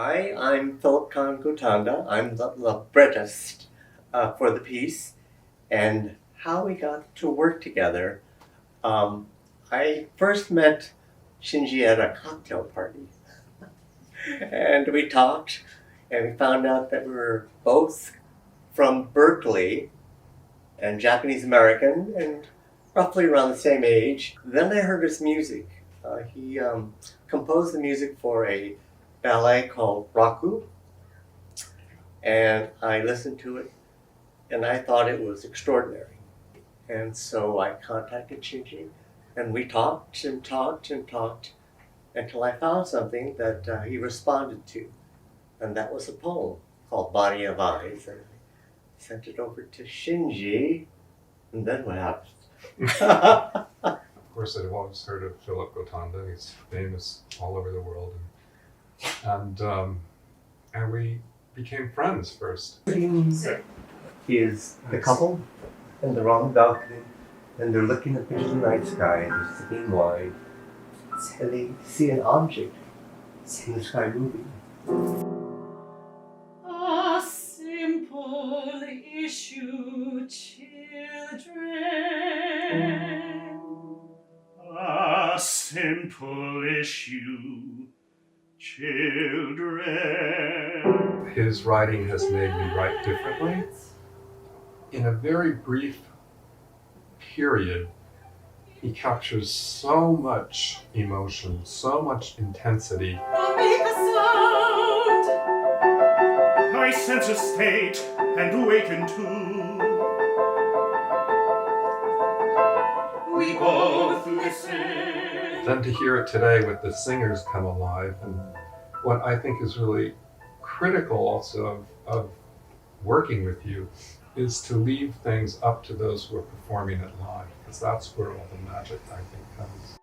Hi, I'm Philip Gotanda. I'm the librettist for the piece, and how we got to work together. Um, I first met Shinji at a cocktail party, and we talked, and we found out that we were both from Berkeley and Japanese American, and roughly around the same age. Then I heard his music. He composed the music for a ballet called Raku, and I listened to it, and I thought it was extraordinary. And so I contacted Shinji, and we talked and talked and talked until I found something that he responded to, and that was a poem called Body of Eyes. And I sent it over to Shinji, and then what happened? Of course, I've always heard of Philip Gotanda. He's famous all over the world, and we became friends first. Is the couple and they're on the balcony and they're looking up into the night sky and they're sipping wine and they see an object in the sky moving. A simple issue, children. A simple issue, children. His writing has made me write differently. In a very brief period, he captures so much emotion, so much intensity. Make a sound. I sense a state and awaken too. We both listen. Then to hear it today with the singers come alive, and what I think is really critical also of working with you is to leave things up to those who are performing it live, because that's where all the magic, I think, comes.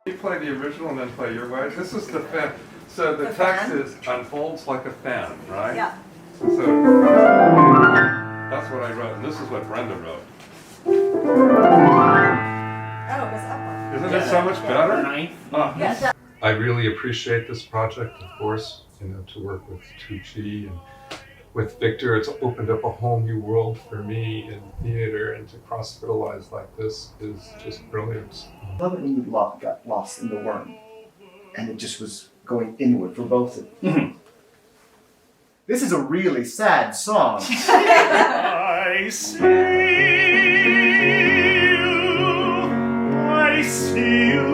You play the original and then play your way. This is the fan. So the text is unfolds like a fan, right? Yeah. So that's what I wrote, and this is what Brenda wrote. Oh, it was up one. Isn't it so much better? Yeah, I really appreciate this project, of course, to work with Tucci and with Victor. It's opened up a whole new world for me in theater, and to cross-fertilize like this is just brilliant. I love it when you got lost in the worm, and it just was going inward for both of you. This is a really sad song. I see you. I see you.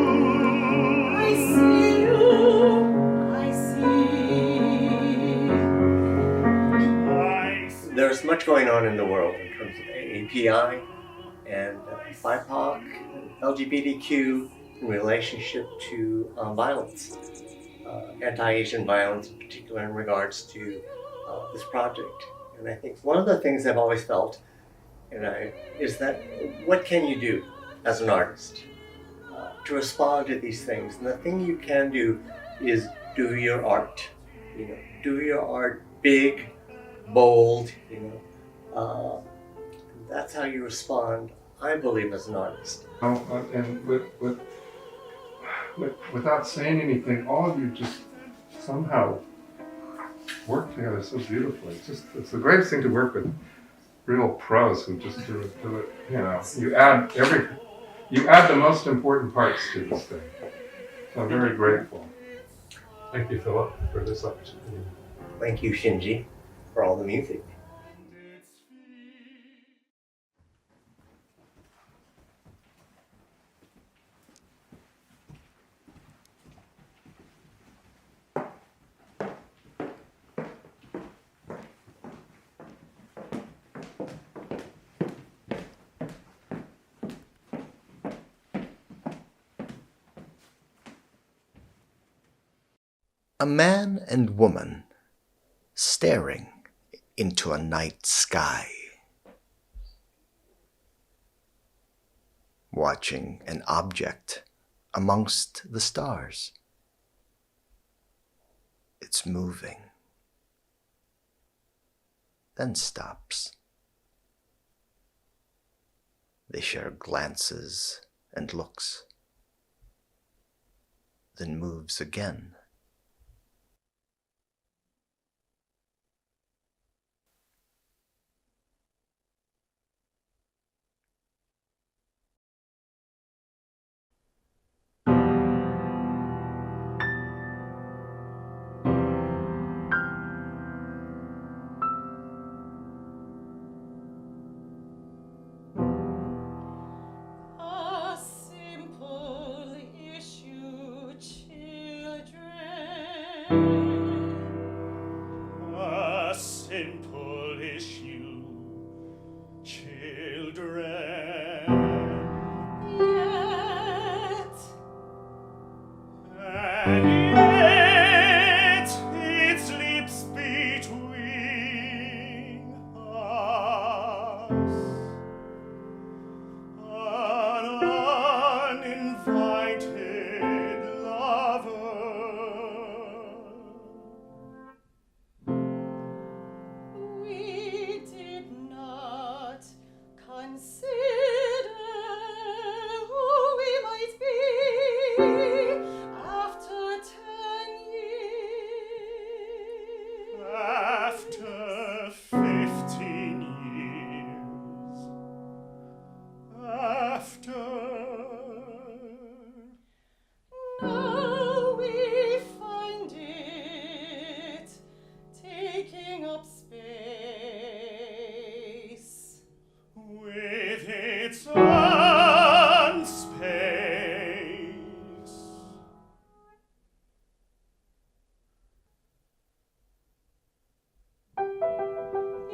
I see you. I see. There's much going on in the world in terms of API and BIPOC, LGBTQ in relationship to violence, anti-Asian violence in particular in regards to this project. And I think one of the things I've always felt is that what can you do as an artist to respond to these things? And the thing you can do is do your art. Do your art big, bold. That's how you respond, I believe, as an artist. And without saying anything, all of you just somehow work together so beautifully. It's the greatest thing to work with real pros who just do it. You add the most important parts to this thing. So I'm very grateful. Thank you, Philip, for this opportunity. Thank you, Shinji, for all the music. A man and woman staring into a night sky, watching an object amongst the stars. It's moving, then stops. They share glances and looks, then moves again. and yet it sleeps between us, an uninvited lover. We did not consider who we might be after 10 years. After 15 years, after Now we find it taking up space. with its own space.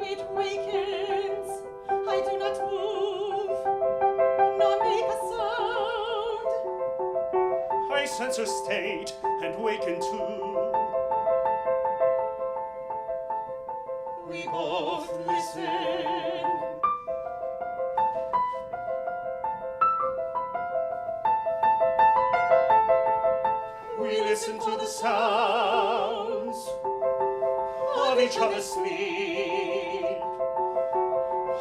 It wakens, I do not move, nor make a sound. I sense her state and waken too. We both listen. We listen to the sounds of each other's sleep,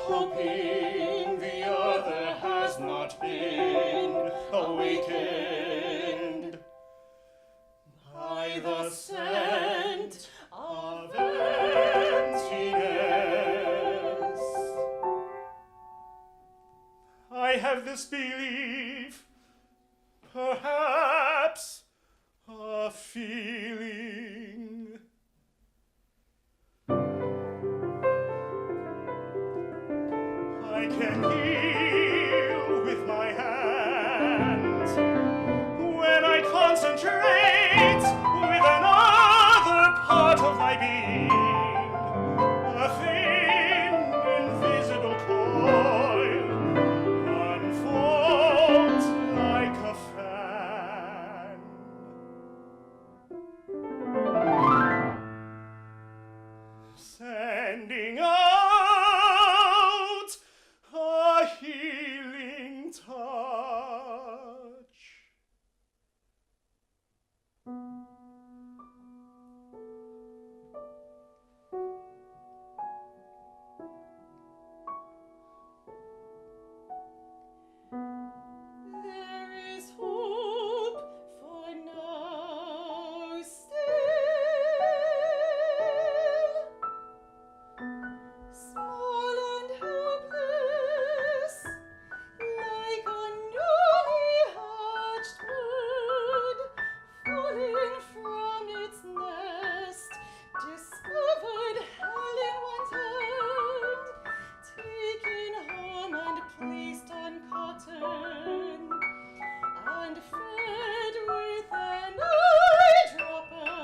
hoping the other has not been awakened by the scent of emptiness. I have this belief, perhaps a feeling. I can heal with my hands when I concentrate with another part of my being. A thin, invisible coil unfolds like a fan. Sending out a healing touch. There is hope for now still, small and helpless, like a newly hatched bird falling from its nest, discovered held in one's hand, taken home and placed on cotton, and fed with an eyedropper.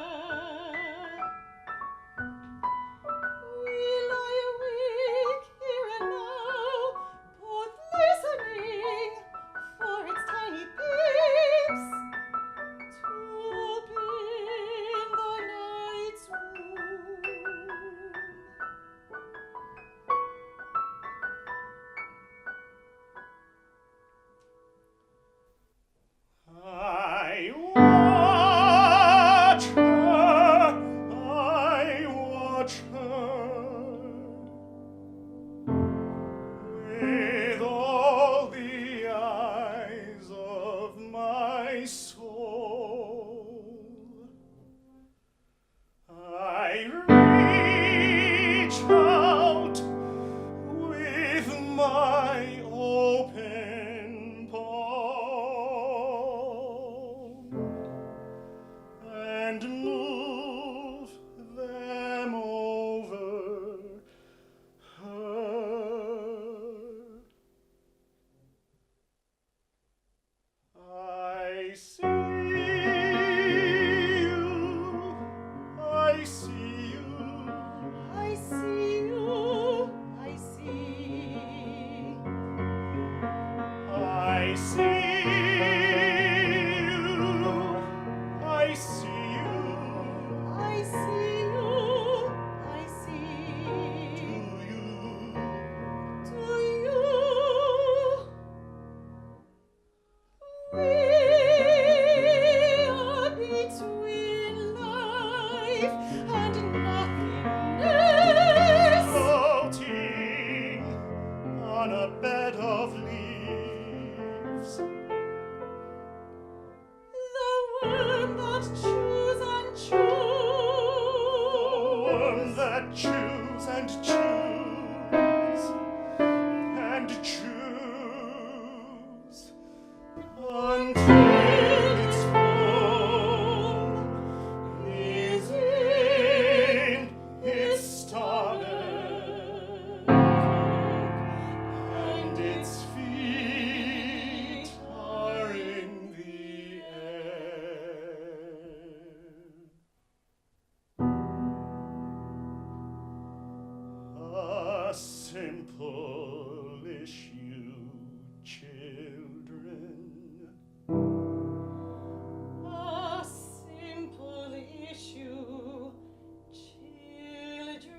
We lie awake here and now, both listening for its tiny peeps to open the night's womb. I watch her, I watch her, with all the eyes of my soul. I reach out with my open palm and move them over her. I see you, I see you, I see you, I see. I see you, I see fear between life and nothingness. Floating on a bed of leaves. The worm that chews and The worm chews. that chews and chews and chews until its home is in its stomach and its feet are in the air. A simple issue, children. A simple issue, children.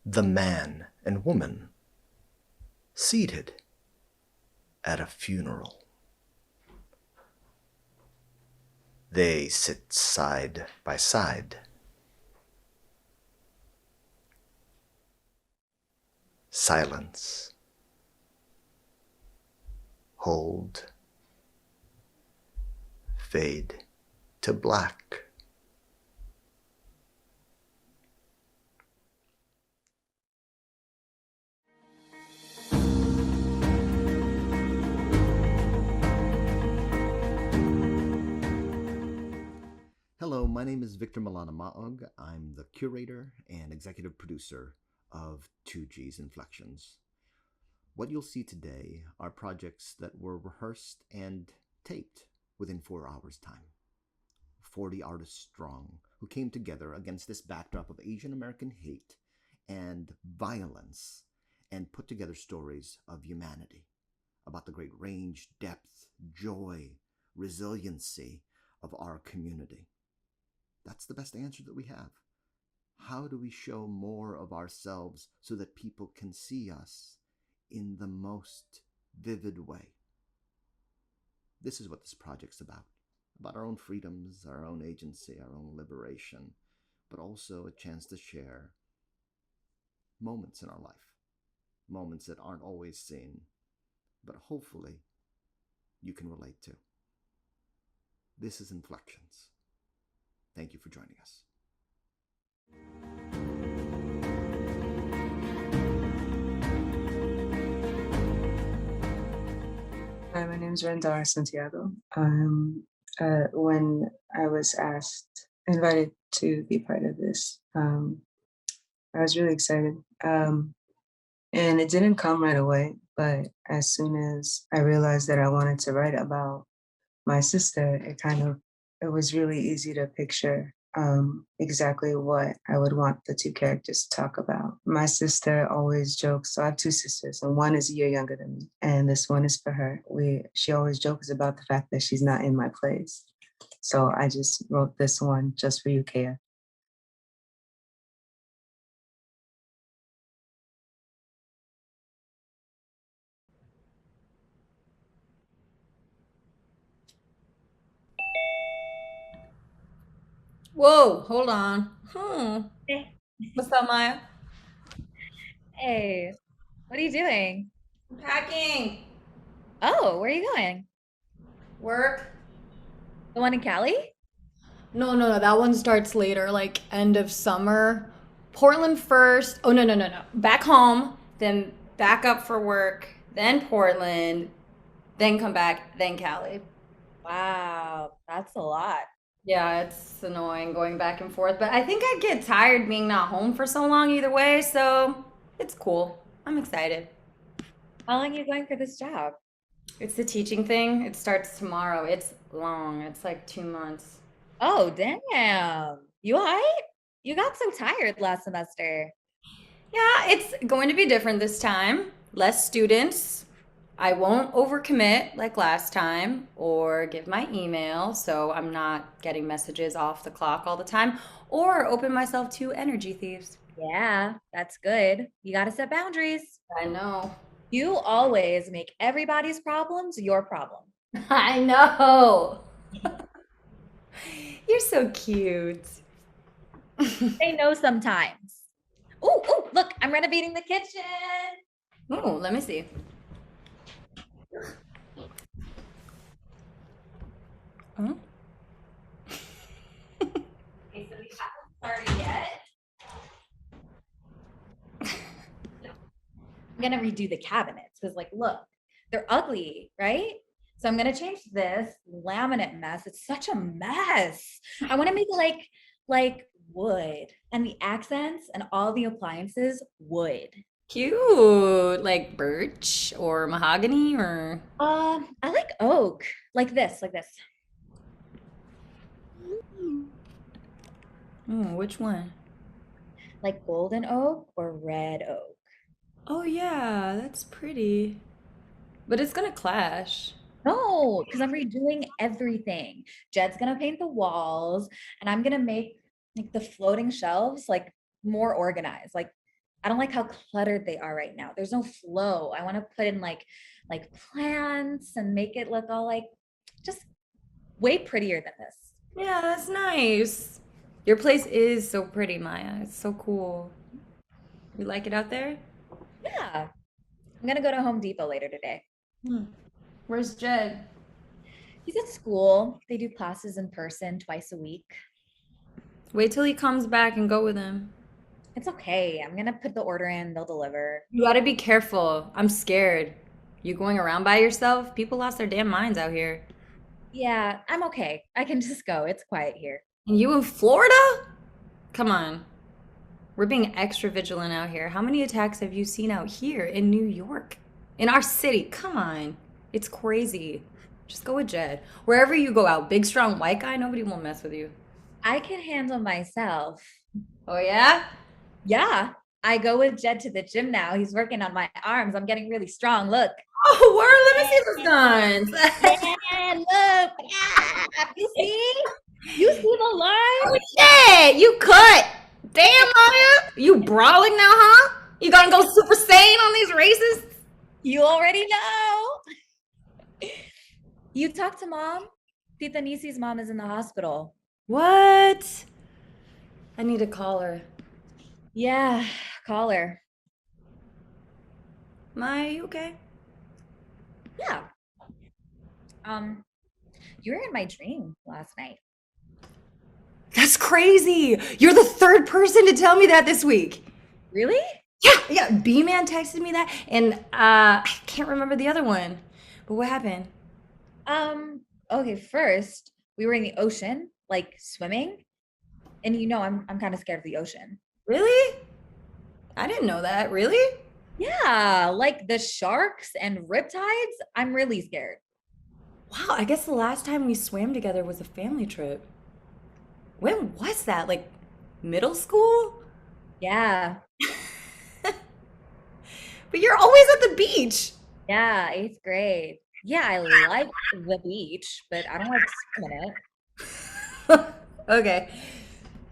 The man and woman seated at a funeral. They sit side by side. Silence. Hold. Fade to black. Hello, my name is Victor Milana Maog. I'm the curator and executive producer of 2G's Inflections. What you'll see today are projects that were rehearsed and taped within 4 hours' time. 40 artists strong who came together against this backdrop of Asian American hate and violence and put together stories of humanity about the great range, depth, joy, resiliency of our community. That's the best answer that we have. How do we show more of ourselves so that people can see us in the most vivid way? This is what this project's about our own freedoms, our own agency, our own liberation, but also a chance to share moments in our life, moments that aren't always seen, but hopefully you can relate to. This is Inflections. Thank you for joining us. Hi, my name is Rendara Santiago. When I was invited to be part of this, I was really excited. And it didn't come right away, but as soon as I realized that I wanted to write about my sister, it was really easy to picture exactly what I would want the two characters to talk about. My sister always jokes. So I have two sisters, and one is a year younger than me, and this one is for her. She always jokes about the fact that she's not in my plays. So I just wrote this one just for you, Kea. Whoa, hold on. Hey, What's up, Maya? hey, what are you doing? I'm packing. Oh, where are you going? Work? The one in Cali? No, that one starts later, like end of summer. Portland first. Oh, no. Back home, then back up for work, then Portland, then come back, then Cali. Wow, that's a lot. Yeah, it's annoying going back and forth, but I think I get tired being not home for so long either way, so it's cool. I'm excited. How long are you going for this job? It's the teaching thing. It starts tomorrow. It's long. It's like 2 months. Oh, damn. You all right? You got so tired last semester. Yeah, it's going to be different this time. Less students. I won't overcommit like last time or give my email, so I'm not getting messages off the clock all the time or open myself to energy thieves. Yeah, that's good. You got to set boundaries. I know. You always make everybody's problems your problem. I know. You're so cute. They know sometimes. Oh, look, I'm renovating the kitchen. Oh, let me see. Oh. Okay, so we haven't started yet. I'm gonna redo the cabinets because, like, look, they're ugly, right? So I'm gonna change this laminate mess. It's such a mess. I want to make it like wood, and the accents and all the appliances wood. Cute. Like birch or mahogany or. I like oak, like this. Oh, which one? Like golden oak or red oak. Oh, yeah, that's pretty. But it's gonna clash. No, because I'm redoing everything. Jed's gonna paint the walls, and I'm gonna make like the floating shelves like more organized. Like I don't like how cluttered they are right now. There's no flow. I want to put in like plants and make it look all like just way prettier than this. Yeah, that's nice. Your place is so pretty, Maya. It's so cool. You like it out there? Yeah. I'm gonna go to Home Depot later today. Hmm. Where's Jed? He's at school. They do classes in person twice a week. Wait till he comes back and go with him. It's okay. I'm gonna put the order in, they'll deliver. You gotta be careful. I'm scared. You going around by yourself? People lost their damn minds out here. Yeah, I'm okay. I can just go. It's quiet here. And you in Florida? Come on. We're being extra vigilant out here. How many attacks have you seen out here in New York? In our city? Come on. It's crazy. Just go with Jed. Wherever you go out, big, strong, white guy, nobody will mess with you. I can handle myself. Oh, yeah? Yeah, I go with Jed to the gym now. He's working on my arms. I'm getting really strong. Look. Oh, word, let me see those guns. Yeah, look. Yeah. You see? You see the line? Oh, shit, you cut. Damn, Maya. You brawling now, huh? You gonna go Super Saiyan on these races? You already know. You talked to mom? Tita Nisi's mom is in the hospital. What? I need to call her. Yeah, call her. Maya, you okay? Yeah. You were in my dream last night. That's crazy. You're the third person to tell me that this week. Really? Yeah. B-Man texted me that, and I can't remember the other one. But what happened? Okay, first, we were in the ocean, like swimming. And you know, I'm kind of scared of the ocean. Really? I didn't know that. Really? Yeah, like the sharks and riptides, I'm really scared. Wow, I guess the last time we swam together was a family trip. When was that? Like middle school? Yeah. But you're always at the beach. Yeah, eighth grade. Yeah, I like the beach, but I don't like swimming in it. Okay.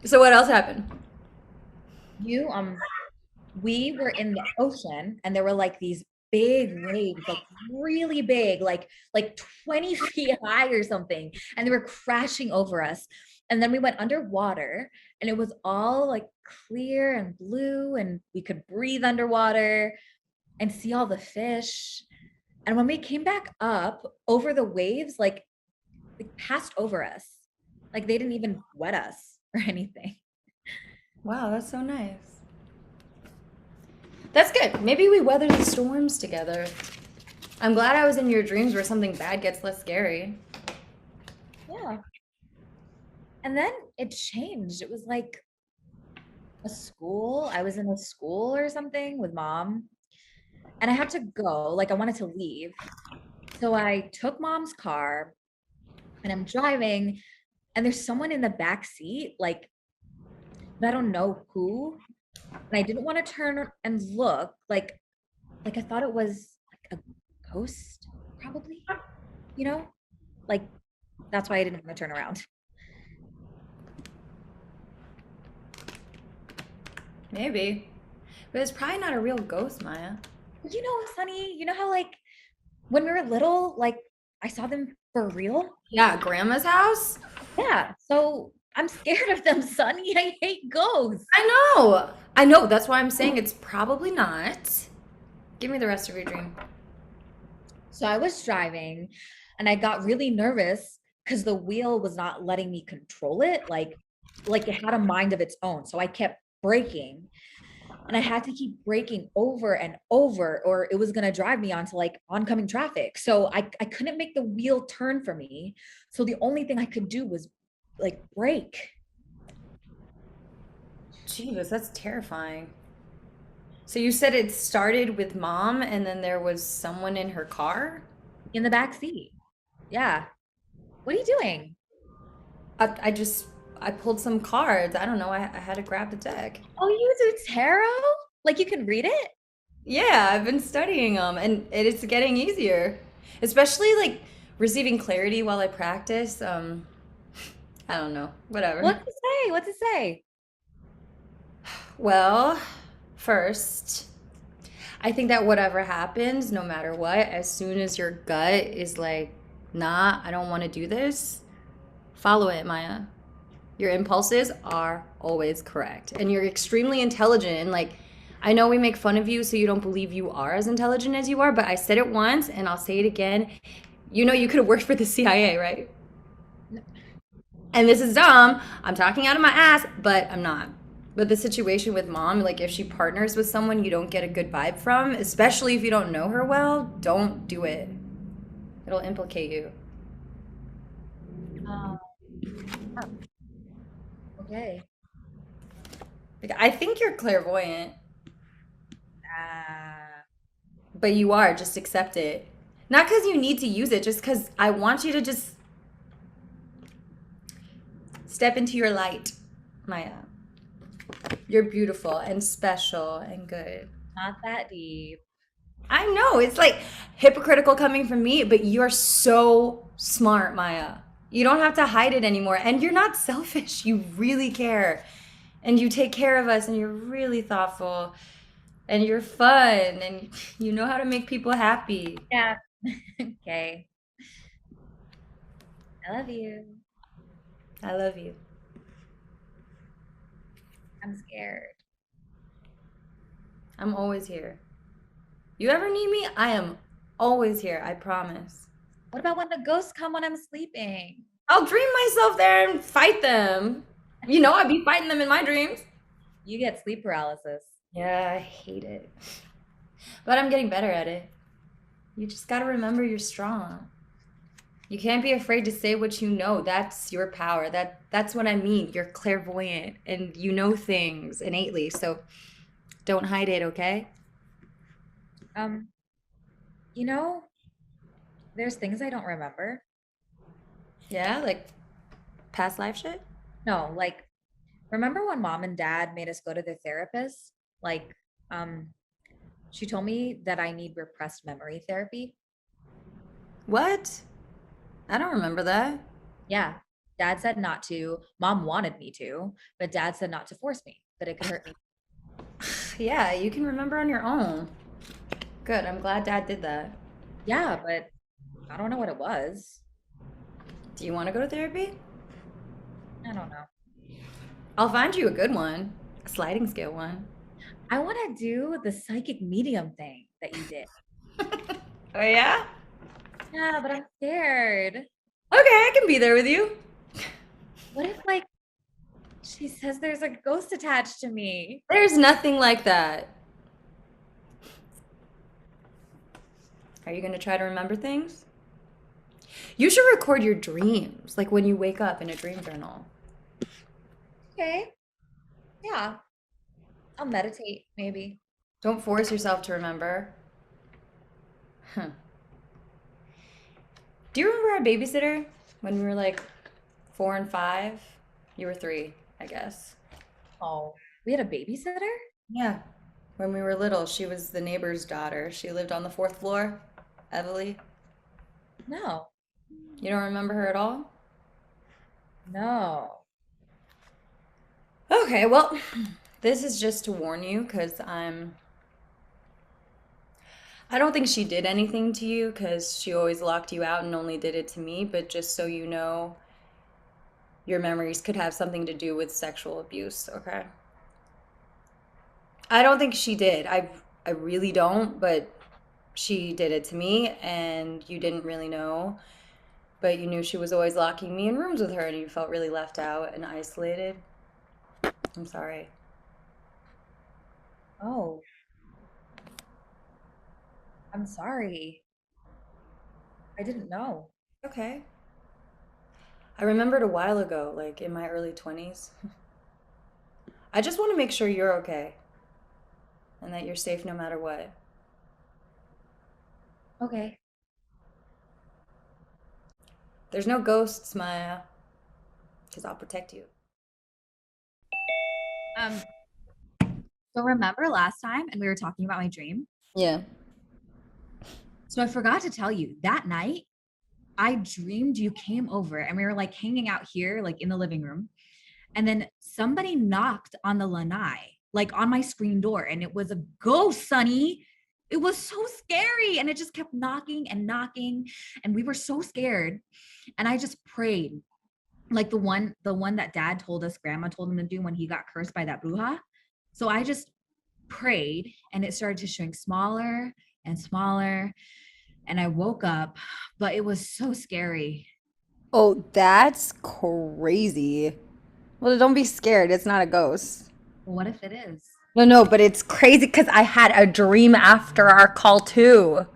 So what else happened? We were in the ocean and there were like these big waves, like really big, like 20 feet high or something, and they were crashing over us. And then we went underwater and it was all like clear and blue and we could breathe underwater and see all the fish. And when we came back up over the waves, like it passed over us. Like they didn't even wet us or anything. Wow, that's so nice. That's good. Maybe we weather the storms together. I'm glad I was in your dreams where something bad gets less scary. Yeah. And then it changed. It was like a school. I was in a school or something with mom. And I had to go. Like I wanted to leave. So I took mom's car and I'm driving, and there's someone in the back seat, like, but I don't know who. And I didn't want to turn and look, like I thought it was like a ghost, probably, you know? Like that's why I didn't want to turn around. Maybe. But it's probably not a real ghost, Maya. You know, Sunny, you know how like when we were little, like I saw them for real? Yeah, grandma's house? Yeah. So I'm scared of them, Sunny. I hate ghosts. I know. I know. That's why I'm saying it's probably not. Give me the rest of your dream. So I was driving and I got really nervous because the wheel was not letting me control it. Like it had a mind of its own. So I kept braking and I had to keep braking over and over, or it was gonna drive me onto like oncoming traffic. So I couldn't make the wheel turn for me. So the only thing I could do was like brake. Jesus, that's terrifying. So you said it started with mom and then there was someone in her car? In the back seat. Yeah. What are you doing? I just I pulled some cards. I don't know. I had to grab the deck. Oh, you do tarot? Like you can read it? Yeah, I've been studying them and it's getting easier. Especially like receiving clarity while I practice. I don't know. Whatever. What to say? What to say? Well, first, I think that whatever happens, no matter what, as soon as your gut is like, nah, I don't want to do this, follow it, Maya. Your impulses are always correct. And you're extremely intelligent. And like, I know we make fun of you so you don't believe you are as intelligent as you are, but I said it once and I'll say it again. You know, you could have worked for the CIA, right? And this is dumb. I'm talking out of my ass, but I'm not. But the situation with mom, like if she partners with someone you don't get a good vibe from, especially if you don't know her well, don't do it. It'll implicate you. Oh, okay. Like, I think you're clairvoyant, Ah, but you are. Just accept it. Not because you need to use it, just because I want you to just step into your light, Maya. You're beautiful and special and good. not that deep. I know it's like hypocritical coming from me, but you're so smart, Maya. You don't have to hide it anymore. And you're not selfish. You really care. And you take care of us and you're really thoughtful and you're fun and you know how to make people happy. Yeah. Okay. I love you. I love you. I'm scared. I'm always here. You ever need me? I am always here. I promise. What about when the ghosts come when I'm sleeping? I'll dream myself there and fight them. You know, I'd be fighting them in my dreams. You get sleep paralysis. Yeah, I hate it. But I'm getting better at it. You just gotta remember you're strong. You can't be afraid to say what you know. That's your power. That's what I mean. You're clairvoyant and you know things innately. So don't hide it, okay? Um, you know, there's things I don't remember. Yeah, like past life shit? No, like remember when mom and dad made us go to the therapist? Like, um, she told me that I need repressed memory therapy. What? I don't remember that. Yeah. Dad said not to. Mom wanted me to, but dad said not to force me, but it could hurt me. Yeah, you can remember on your own. Good. I'm glad dad did that. Yeah, but I don't know what it was. Do you want to go to therapy? I don't know. I'll find you a good one, a sliding scale one. I want to do the psychic medium thing that you did. Oh, yeah? Yeah, but I'm scared. Okay, I can be there with you. What if, like, she says there's a ghost attached to me? There's nothing like that. Are you going to try to remember things? You should record your dreams, like when you wake up in a dream journal. Okay. Yeah. I'll meditate, maybe. Don't force yourself to remember. Huh. Do you remember our babysitter when we were like 4 and 5? You were 3, I guess. Oh, we had a babysitter? Yeah. When we were little, she was the neighbor's daughter. She lived on the 4th floor. Evely. No, You don't remember her at all? no. Okay, well, this is just to warn you because I don't think she did anything to you because she always locked you out and only did it to me, but just so you know, your memories could have something to do with sexual abuse, okay? I don't think she did. I really don't, but she did it to me and you didn't really know, but you knew she was always locking me in rooms with her and you felt really left out and isolated. I'm sorry. Oh, I'm sorry. I didn't know. Okay. I remembered a while ago, like in my early 20s. I just want to make sure you're okay and that you're safe no matter what. Okay. There's no ghosts, Maya, because I'll protect you. Um, so remember last time and we were talking about my dream? Yeah. So I forgot to tell you that night I dreamed you came over and we were like hanging out here, like in the living room. And then somebody knocked on the lanai, like on my screen door, and it was a ghost, Sonny. It was so scary. And it just kept knocking and knocking. And we were so scared. And I just prayed. Like the one that dad told us grandma told him to do when he got cursed by that bruja. So I just prayed and it started to shrink smaller and smaller. And I woke up, but it was so scary. Oh, that's crazy. Well, don't be scared. It's not a ghost. What if it is? No, but it's crazy because I had a dream after our call too.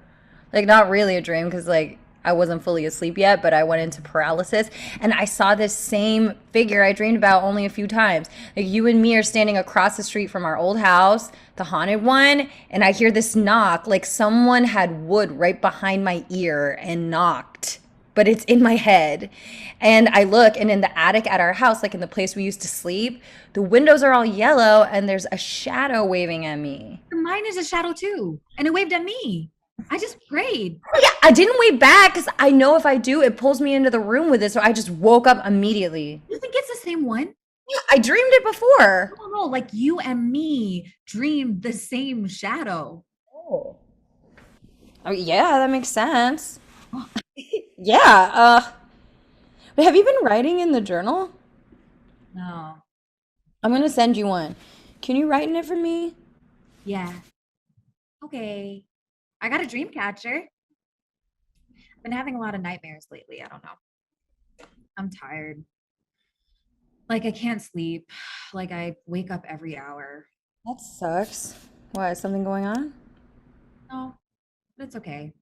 Like, not really a dream because, like, I wasn't fully asleep yet, but I went into paralysis and I saw this same figure I dreamed about only a few times. Like, you and me are standing across the street from our old house, the haunted one, and I hear this knock like someone had wood right behind my ear and knocked, but it's in my head. And I look, and in the attic at our house, like in the place we used to sleep, the windows are all yellow and there's a shadow waving at me. Mine is a shadow too. And it waved at me. I just prayed. Yeah, I didn't wave back because I know if I do, it pulls me into the room with it. So I just woke up immediately. You think it's the same one? Yeah, I dreamed it before. No, like you and me dreamed the same shadow. Oh. Oh, yeah, that makes sense. Yeah. But have you been writing in the journal? No. I'm gonna send you one. Can you write in it for me? Yeah. Okay. I got a dream catcher. Been having a lot of nightmares lately. I don't know. I'm tired. Like I can't sleep. Like I wake up every hour. That sucks. Why, is something going on? No, but it's okay.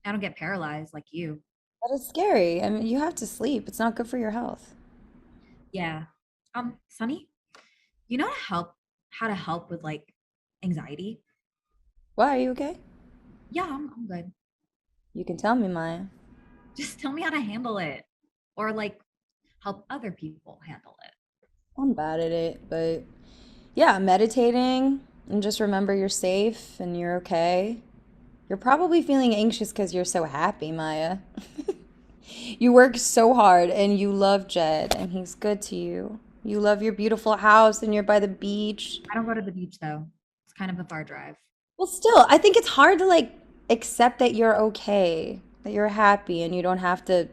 I don't get paralyzed like you. That is scary. I mean, you have to sleep. It's not good for your health. Yeah. Sunny, you know how to help with like anxiety? Why, are you okay? Yeah, I'm good. You can tell me, Maya. Just tell me how to handle it. Or like help other people handle it. I'm bad at it, but yeah, meditating and just remember you're safe and you're okay. You're probably feeling anxious because you're so happy, Maya. You work so hard and you love Jed and he's good to you. You love your beautiful house and you're by the beach. I don't go to the beach though. It's kind of a far drive. Well, still, I think it's hard to like accept that you're okay, that you're happy and you don't have to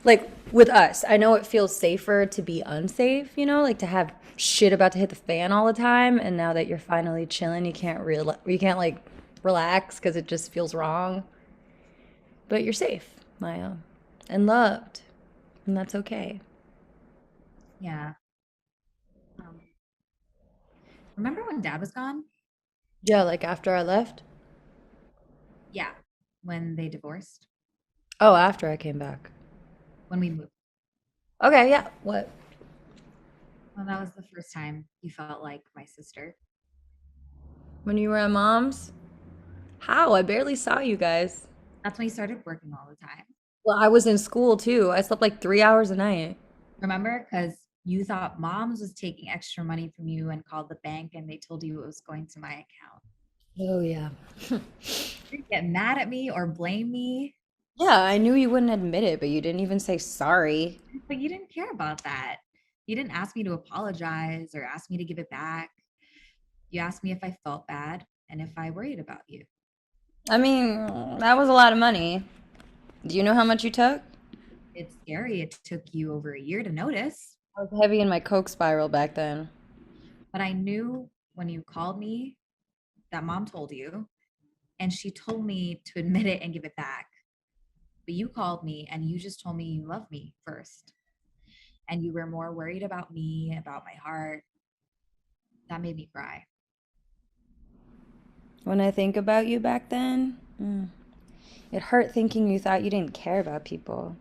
like with us. I know it feels safer to be unsafe, like to have shit about to hit the fan all the time and now that you're finally chilling, you can't like relax cuz it just feels wrong. But you're safe, Maya, and loved, and that's okay. Yeah. Um, remember when dad was gone? Yeah, like after I left? Yeah. When they divorced? Oh, after I came back. When we moved? Okay, yeah. What? Well, that was the first time you felt like my sister. When you were at mom's? How? I barely saw you guys. That's when you started working all the time. Well, I was in school too. I slept like 3 hours a night. Remember? Because you thought mom's was taking extra money from you and called the bank and they told you it was going to my account. Oh, yeah. You didn't get mad at me or blame me, Yeah, I knew you wouldn't admit it, but you didn't even say sorry. but you didn't care about that. You didn't ask me to apologize or ask me to give it back. You asked me if I felt bad and if I worried about you. I mean, that was a lot of money. Do you know how much you took? It's scary. It took you over a year to notice, I was heavy in my coke spiral back then. but I knew when you called me that mom told you, and she told me to admit it and give it back. But you called me and you just told me you love me first. And you were more worried about me, about my heart. That made me cry. When I think about you back then, it hurt thinking you thought you didn't care about people.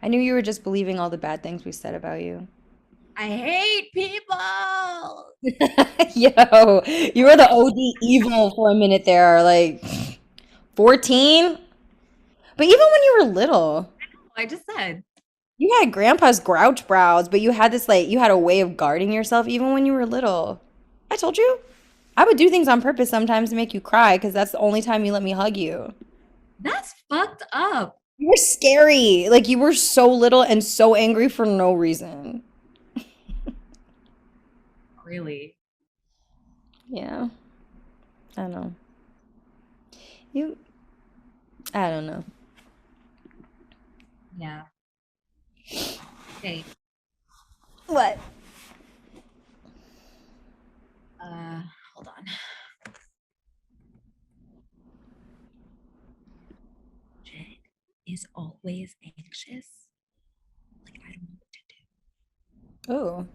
I knew you were just believing all the bad things we said about you. I hate people. Yo, you were the OD evil for a minute there, like 14? But even when you were little, I just said, you had grandpa's grouch brows, but you had this like you had a way of guarding yourself even when you were little. I told you. I would do things on purpose sometimes to make you cry because that's the only time you let me hug you. that's fucked up. You were scary. Like you were so little and so angry for no reason. Really? Yeah. I don't know. You I don't know. Yeah. Okay. What? Hold on. Jen is always anxious. Like I don't know what to do. Oh.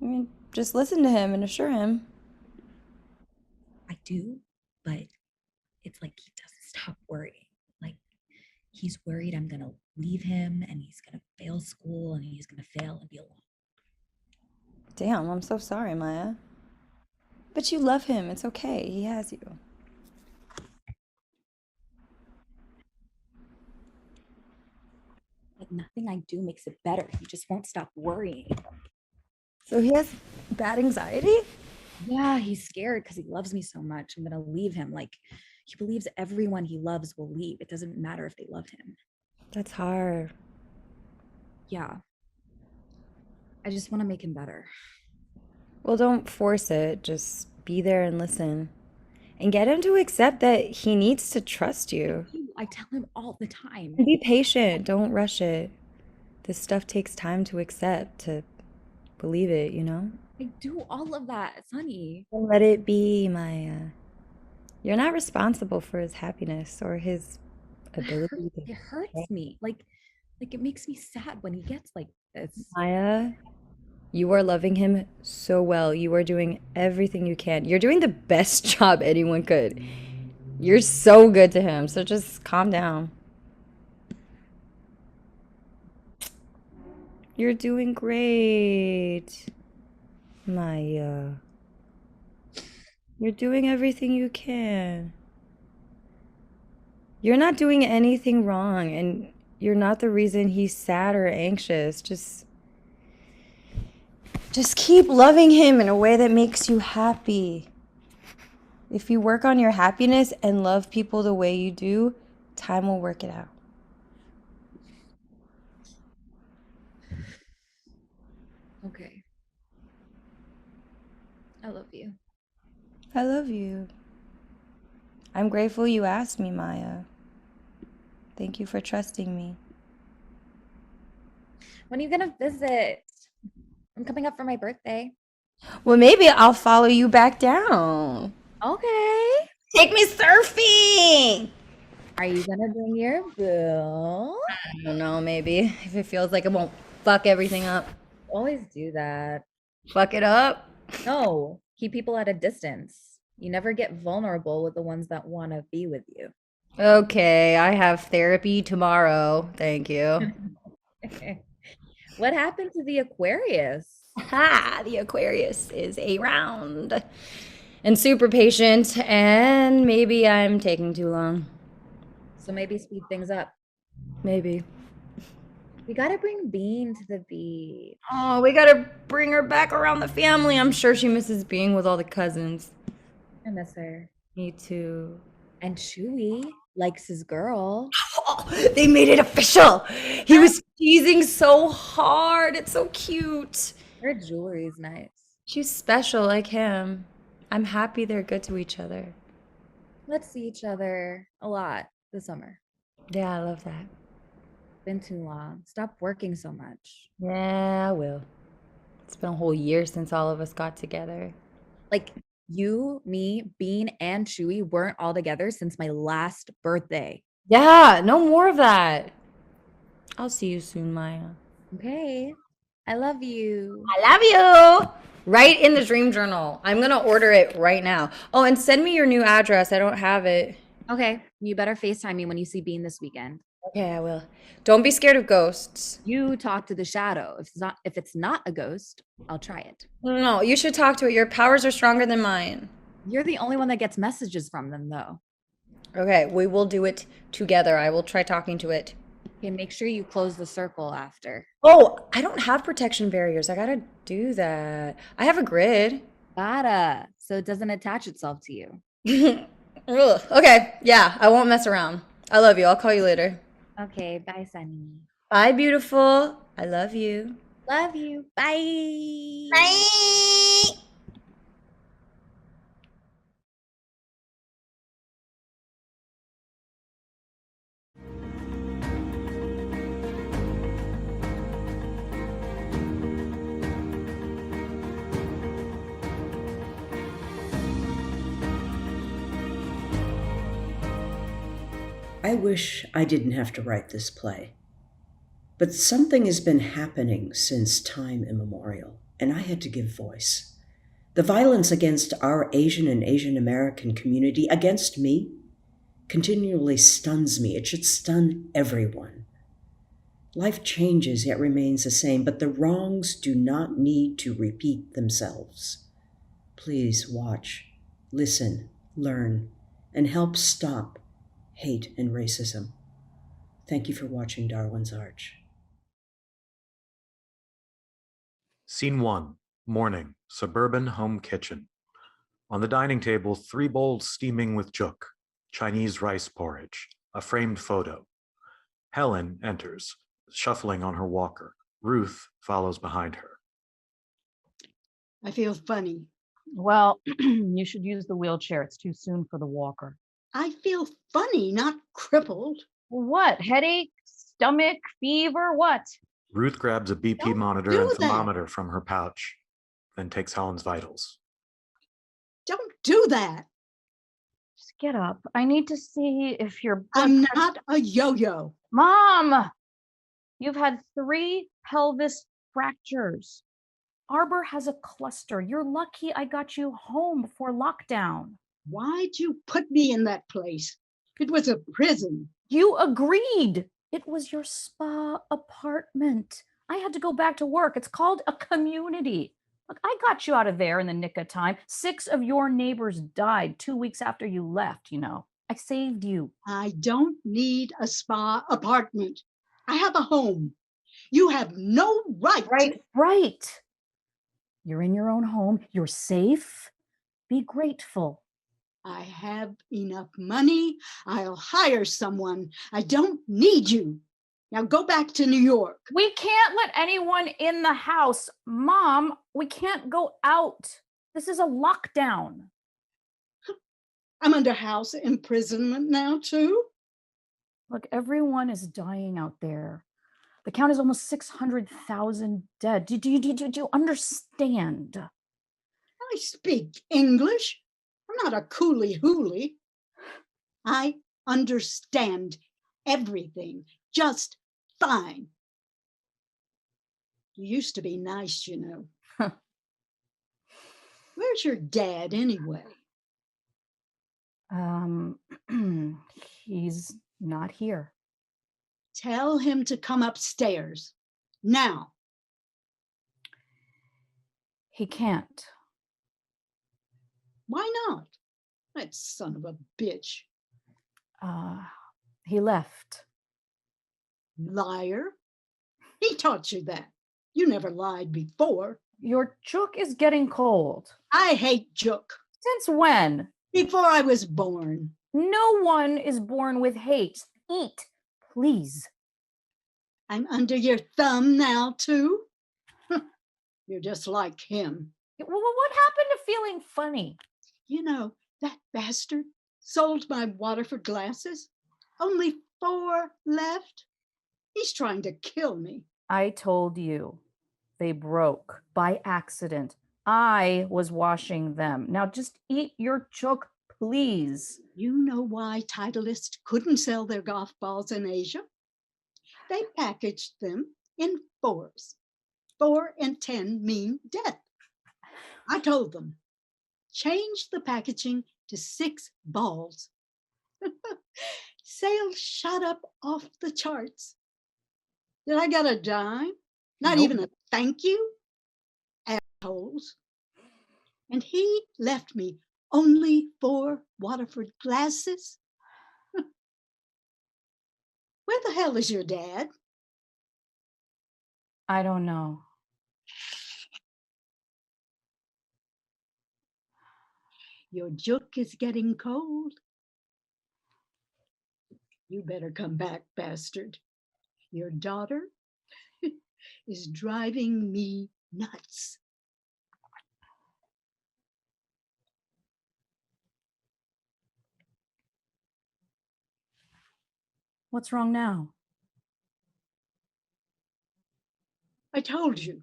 I mean, just listen to him and assure him. I do, but it's like he doesn't stop worrying. Like he's worried I'm gonna leave him and he's gonna fail school and he's gonna fail and be alone. Damn, I'm so sorry, Maya. But you love him. It's okay. He has you. But nothing I do makes it better. He just won't stop worrying. So he has bad anxiety? Yeah, he's scared because he loves me so much. I'm gonna leave him. Like he believes everyone he loves will leave. It doesn't matter if they love him. That's hard. Yeah. I just want to make him better. Well, don't force it. Just be there and listen. And get him to accept that he needs to trust you. I tell him all the time. And be patient. Don't rush it. This stuff takes time to accept, to believe it, you know? I do all of that, Sonny. Don't let it be, Maya. You're not responsible for his happiness or his ability to. It hurts me. Like it makes me sad when he gets like this. Maya, you are loving him so well. You are doing everything you can. You're doing the best job anyone could. You're so good to him. So just calm down. You're doing great, Maya. You're doing everything you can. You're not doing anything wrong, and you're not the reason he's sad or anxious. Just keep loving him in a way that makes you happy. If you work on your happiness and love people the way you do, time will work it out. Okay. I love you. I love you. I'm grateful you asked me, Maya. Thank you for trusting me. When are you gonna visit? I'm coming up for my birthday. Well, maybe I'll follow you back down. Okay. Take me surfing! Are you gonna bring your boo? I don't know, maybe. If it feels like it won't fuck everything up. Always do that. Fuck it up? No, keep people at a distance. You never get vulnerable with the ones that want to be with you. Okay, I have therapy tomorrow. Thank you. What happened to the Aquarius? Ha! The Aquarius is around. and super patient, and maybe I'm taking too long. So maybe speed things up. Maybe. We gotta bring Bean to the beach. Oh, we gotta bring her back around the family. I'm sure she misses being with all the cousins. I miss her. Me too. And Chewy likes his girl. Oh, they made it official. He was teasing so hard. It's so cute. Her jewelry is nice. She's special like him. I'm happy they're good to each other. Let's see each other a lot this summer. Yeah, I love that. Been too long. Stop working so much. Yeah, I will. It's been a whole year since all of us got together. Like you, me, Bean, and Chewy weren't all together since my last birthday. Yeah, no more of that. I'll see you soon, Maya. Okay. I love you. I love you. Write in the dream journal. I'm gonna order it right now. Oh, and send me your new address. I don't have it. Okay. You better FaceTime me when you see Bean this weekend. Okay, I will. Don't be scared of ghosts. You talk to the shadow. If it's not a ghost, I'll try it. No, you should talk to it. Your powers are stronger than mine. You're the only one that gets messages from them, though. Okay, we will do it together. I will try talking to it. Okay, make sure you close the circle after. Oh, I don't have protection barriers. I gotta do that. I have a grid. Gotta, so it doesn't attach itself to you. Ugh. Okay, yeah, I won't mess around. I love you. I'll call you later. Okay, bye, Sunny. Bye, beautiful. I love you. Love you. Bye. Bye. I wish I didn't have to write this play. But something has been happening since time immemorial, and I had to give voice. The violence against our Asian and Asian American community, against me, continually stuns me. It should stun everyone. Life changes, yet remains the same, but the wrongs do not need to repeat themselves. Please watch, listen, learn, and help stop hate and racism. Thank you for watching Darwin's Arch. Scene 1, morning, suburban home kitchen. On the dining table, 3 bowls steaming with juk, Chinese rice porridge, a framed photo. Helen enters, shuffling on her walker. Ruth follows behind her. I feel funny. Well, you should use the wheelchair. It's too soon for the walker. I feel funny, not crippled. What? Headache? Stomach? Fever? What? Ruth grabs a BP Don't monitor do and that. thermometer from her pouch, then takes Helen's vitals. Don't do that. Just get up. I need to see if your I'm not a yo-yo. Mom! You've had 3 pelvis fractures. Arbor has a cluster. You're lucky I got you home before lockdown. Why'd you put me in that place? It was a prison. You agreed. It was your spa apartment. I had to go back to work. It's called a community. Look, I got you out of there in the nick of time. 6 of your neighbors died 2 weeks after you left, you know. I saved you. I don't need a spa apartment. I have a home. You have no right. Right. You're in your own home. You're safe. Be grateful. I have enough money. I'll hire someone. I don't need you. Now go back to New York. We can't let anyone in the house. Mom, we can't go out. This is a lockdown. I'm under house imprisonment now, too. Look, everyone is dying out there. The count is almost 600,000 dead. Do you understand? I speak English. I'm not a coolie-hoolie. I understand everything just fine. You used to be nice, you know. Where's your dad anyway? He's not here. Tell him to come upstairs now. He can't. Why not? That son of a bitch. He left. Liar. He taught you that. You never lied before. Your chook is getting cold. I hate Jook. Since when? Before I was born. No one is born with hate. Eat, please. I'm under your thumb now, too. You're just like him. What happened to feeling funny? You know, that bastard sold my Waterford glasses. Only 4 left. He's trying to kill me. I told you. They broke by accident. I was washing them. Now just eat your chook, please. You know why Titleists couldn't sell their golf balls in Asia? They packaged them in 4s. 4 and 10 mean death. I told them, change the packaging to 6 balls. Sales shot up off the charts. Did I get a dime? Not Nope. even a thank you? Assholes. And he left me only 4 Waterford glasses? Where the hell is your dad? I don't know. Your jook is getting cold. You better come back, bastard. Your daughter is driving me nuts. What's wrong now? I told you.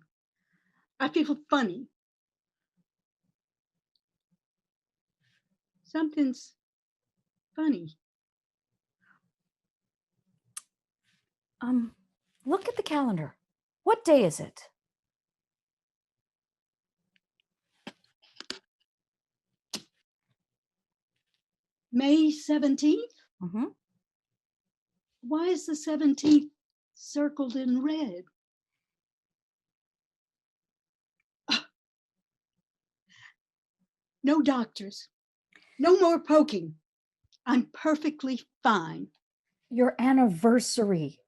I feel funny. Something's funny. Look at the calendar. What day is it? May 17th? Mm-hmm. Why is the 17th circled in red? No doctors. No more poking. I'm perfectly fine. Your anniversary.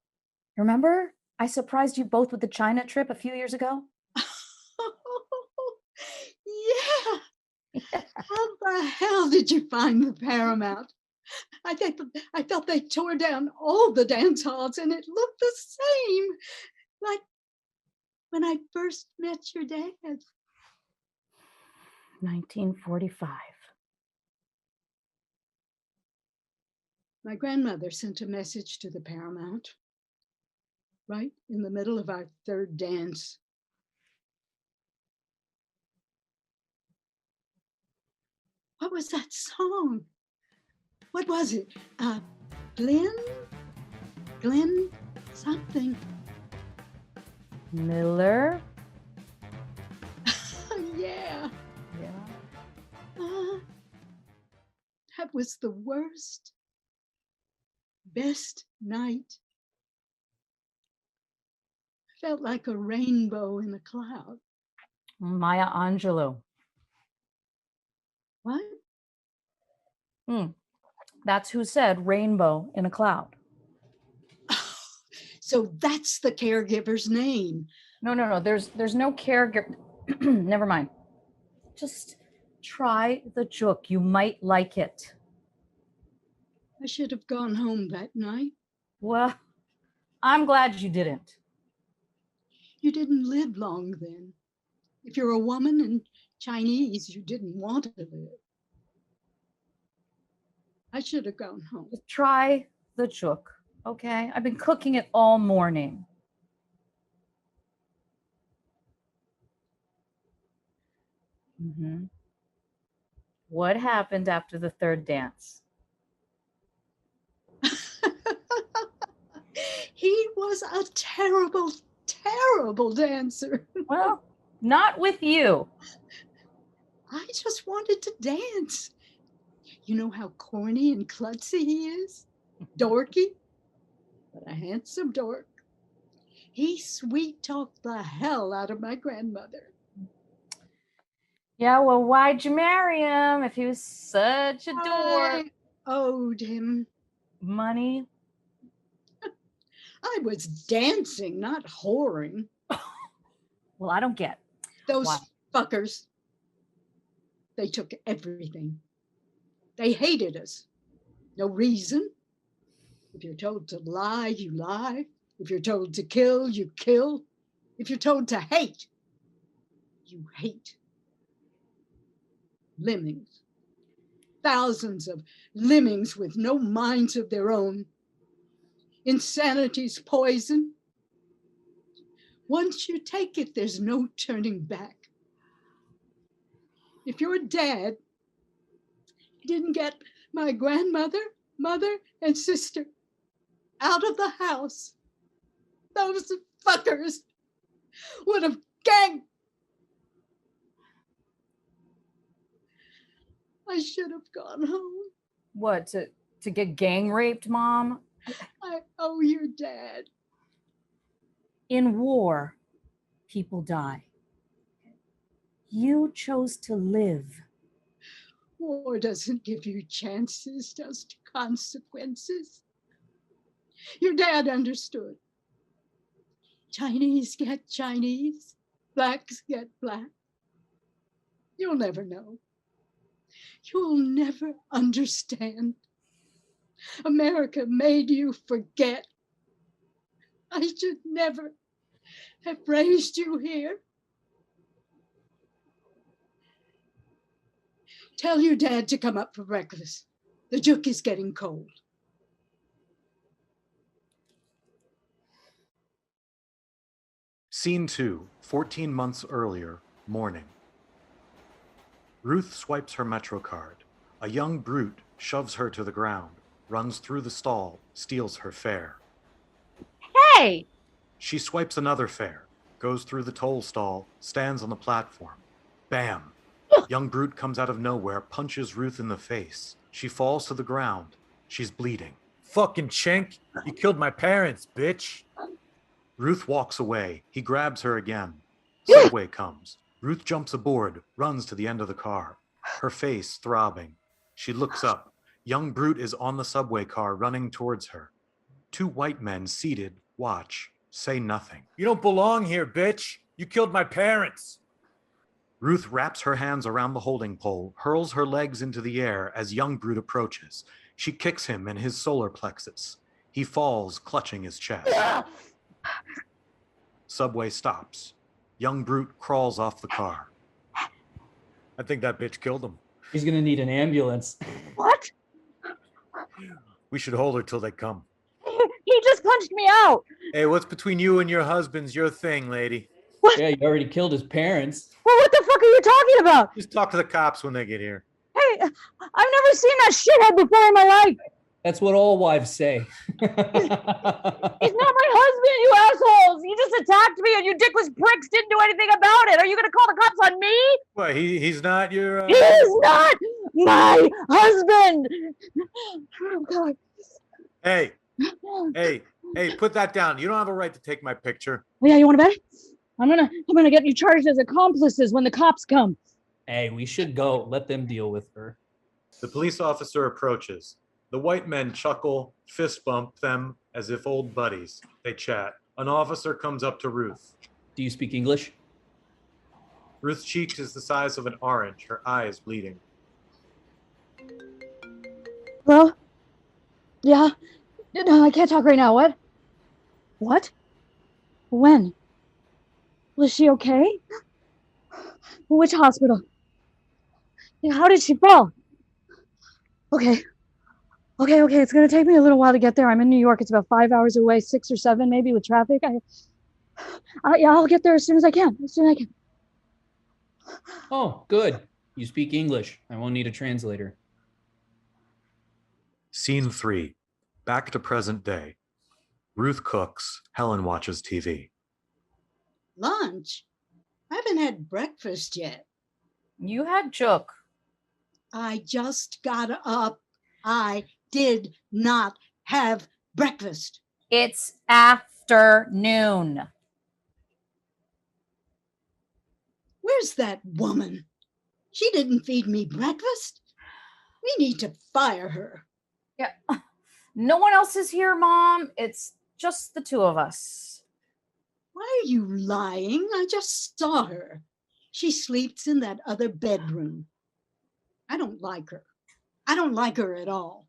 Remember? I surprised you both with the China trip a few years ago. Yeah. How the hell did you find the Paramount? I thought they tore down all the dance halls and it looked the same. Like when I first met your dad. 1945. My grandmother sent a message to the Paramount right in the middle of our 3rd dance. What was that song? What was it? Glenn something. Miller? Yeah. Yeah. That was the worst, best night. Felt like a rainbow in a cloud. Maya Angelou. What? That's who said rainbow in a cloud. So that's the caregiver's name. No. There's no caregiver. Never mind. Just try the chook. You might like it. I should have gone home that night. Well, I'm glad you didn't. You didn't live long then. If you're a woman and Chinese, you didn't want to live. I should have gone home. Just try the chook, okay? I've been cooking it all morning. Mm-hmm. What happened after the 3rd dance? He was a terrible, terrible dancer. Well, not with you. I just wanted to dance. You know how corny and klutzy he is? Dorky, but a handsome dork. He sweet talked the hell out of my grandmother. Yeah, well, why'd you marry him if he was such a dork? I owed him. Money? I was dancing, not whoring. Well, I don't get Those why. fuckers, they took everything. They hated us. No reason. If you're told to lie, you lie. If you're told to kill, you kill. If you're told to hate, you hate. Lemmings. Thousands of lemmings with no minds of their own. Insanity's poison. Once you take it, there's no turning back. If your dad didn't get my grandmother, mother, and sister out of the house, those fuckers would have gagged. I should have gone home. What, to get gang raped, Mom? I owe your dad. In war, people die. You chose to live. War doesn't give you chances, just consequences. Your dad understood. Chinese get Chinese, blacks get black. You'll never know. You'll never understand. America made you forget. I should never have raised you here. Tell your dad to come up for breakfast. The juk is getting cold. Scene 2, 14 months earlier, morning. Ruth swipes her Metro card. A young brute shoves her to the ground, runs through the stall, steals her fare. Hey! She swipes another fare, goes through the toll stall, stands on the platform. Bam! Young brute comes out of nowhere, punches Ruth in the face. She falls to the ground. She's bleeding. Fucking chink! You killed my parents, bitch! Ruth walks away. He grabs her again. Subway comes. Ruth jumps aboard, runs to the end of the car. Her face throbbing. She looks up. Young brute is on the subway car running towards her. Two white men seated, watch, say nothing. You don't belong here, bitch! You killed my parents! Ruth wraps her hands around the holding pole, hurls her legs into the air as young brute approaches. She kicks him in his solar plexus. He falls, clutching his chest. Subway stops. Young brute crawls off the car. I think that bitch killed him. He's gonna need an ambulance. What? We should hold her till they come. He just punched me out! Hey, what's between you and your husband's your thing, lady? What? Yeah, you already killed his parents. Well, what the fuck are you talking about? Just talk to the cops when they get here. Hey, I've never seen that shithead before in my life! That's what all wives say. He's not my husband, you assholes! You just attacked me and you dickless pricks didn't do anything about it! Are you gonna call the cops on me? What, he's not your... He is not my husband! Oh, God. Hey, put that down. You don't have a right to take my picture. Oh, yeah, you want to bet? I'm gonna get you charged as accomplices when the cops come. Hey, we should go. Let them deal with her. The police officer approaches. The white men chuckle, fist bump them as if old buddies. They chat. An officer comes up to Ruth. Do you speak English? Ruth's cheek is the size of an orange, her eyes bleeding. Hello? Yeah? No, I can't talk right now. What? What? When? Was she okay? Which hospital? Yeah, how did she fall? Okay. It's gonna take me a little while to get there. I'm in New York. It's about 5 hours away, 6 or 7 maybe with traffic. I'll get there as soon as I can. Oh, good. You speak English. I won't need a translator. Scene 3. Back to present day. Ruth cooks. Helen watches TV. Lunch? I haven't had breakfast yet. You had chook. I just got up. I did not have breakfast. It's afternoon. Where's that woman? She didn't feed me breakfast. We need to fire her. Yeah. No one else is here, Mom. It's just the two of us. Why are you lying? I just saw her. She sleeps in that other bedroom. I don't like her. I don't like her at all.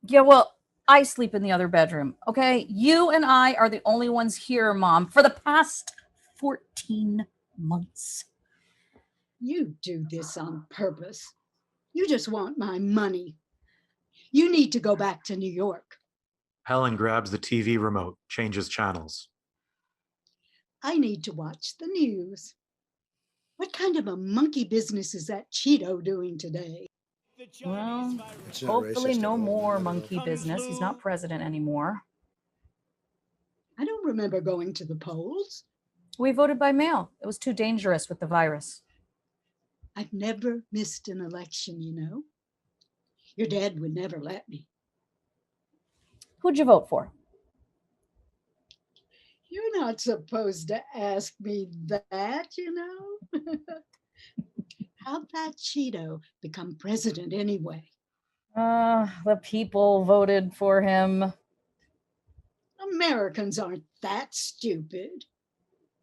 Yeah, well, I sleep in the other bedroom, okay? You and I are the only ones here, Mom, for the past 14 months. You do this on purpose. You just want my money. You need to go back to New York. Helen grabs the TV remote, changes channels. I need to watch the news. What kind of a monkey business is that Cheeto doing today? Well, hopefully no more monkey business. He's not president anymore. I don't remember going to the polls. We voted by mail. It was too dangerous with the virus. I've never missed an election, you know. Your dad would never let me. Who'd you vote for? You're not supposed to ask me that, you know. How'd that Cheeto become president anyway? The people voted for him. Americans aren't that stupid.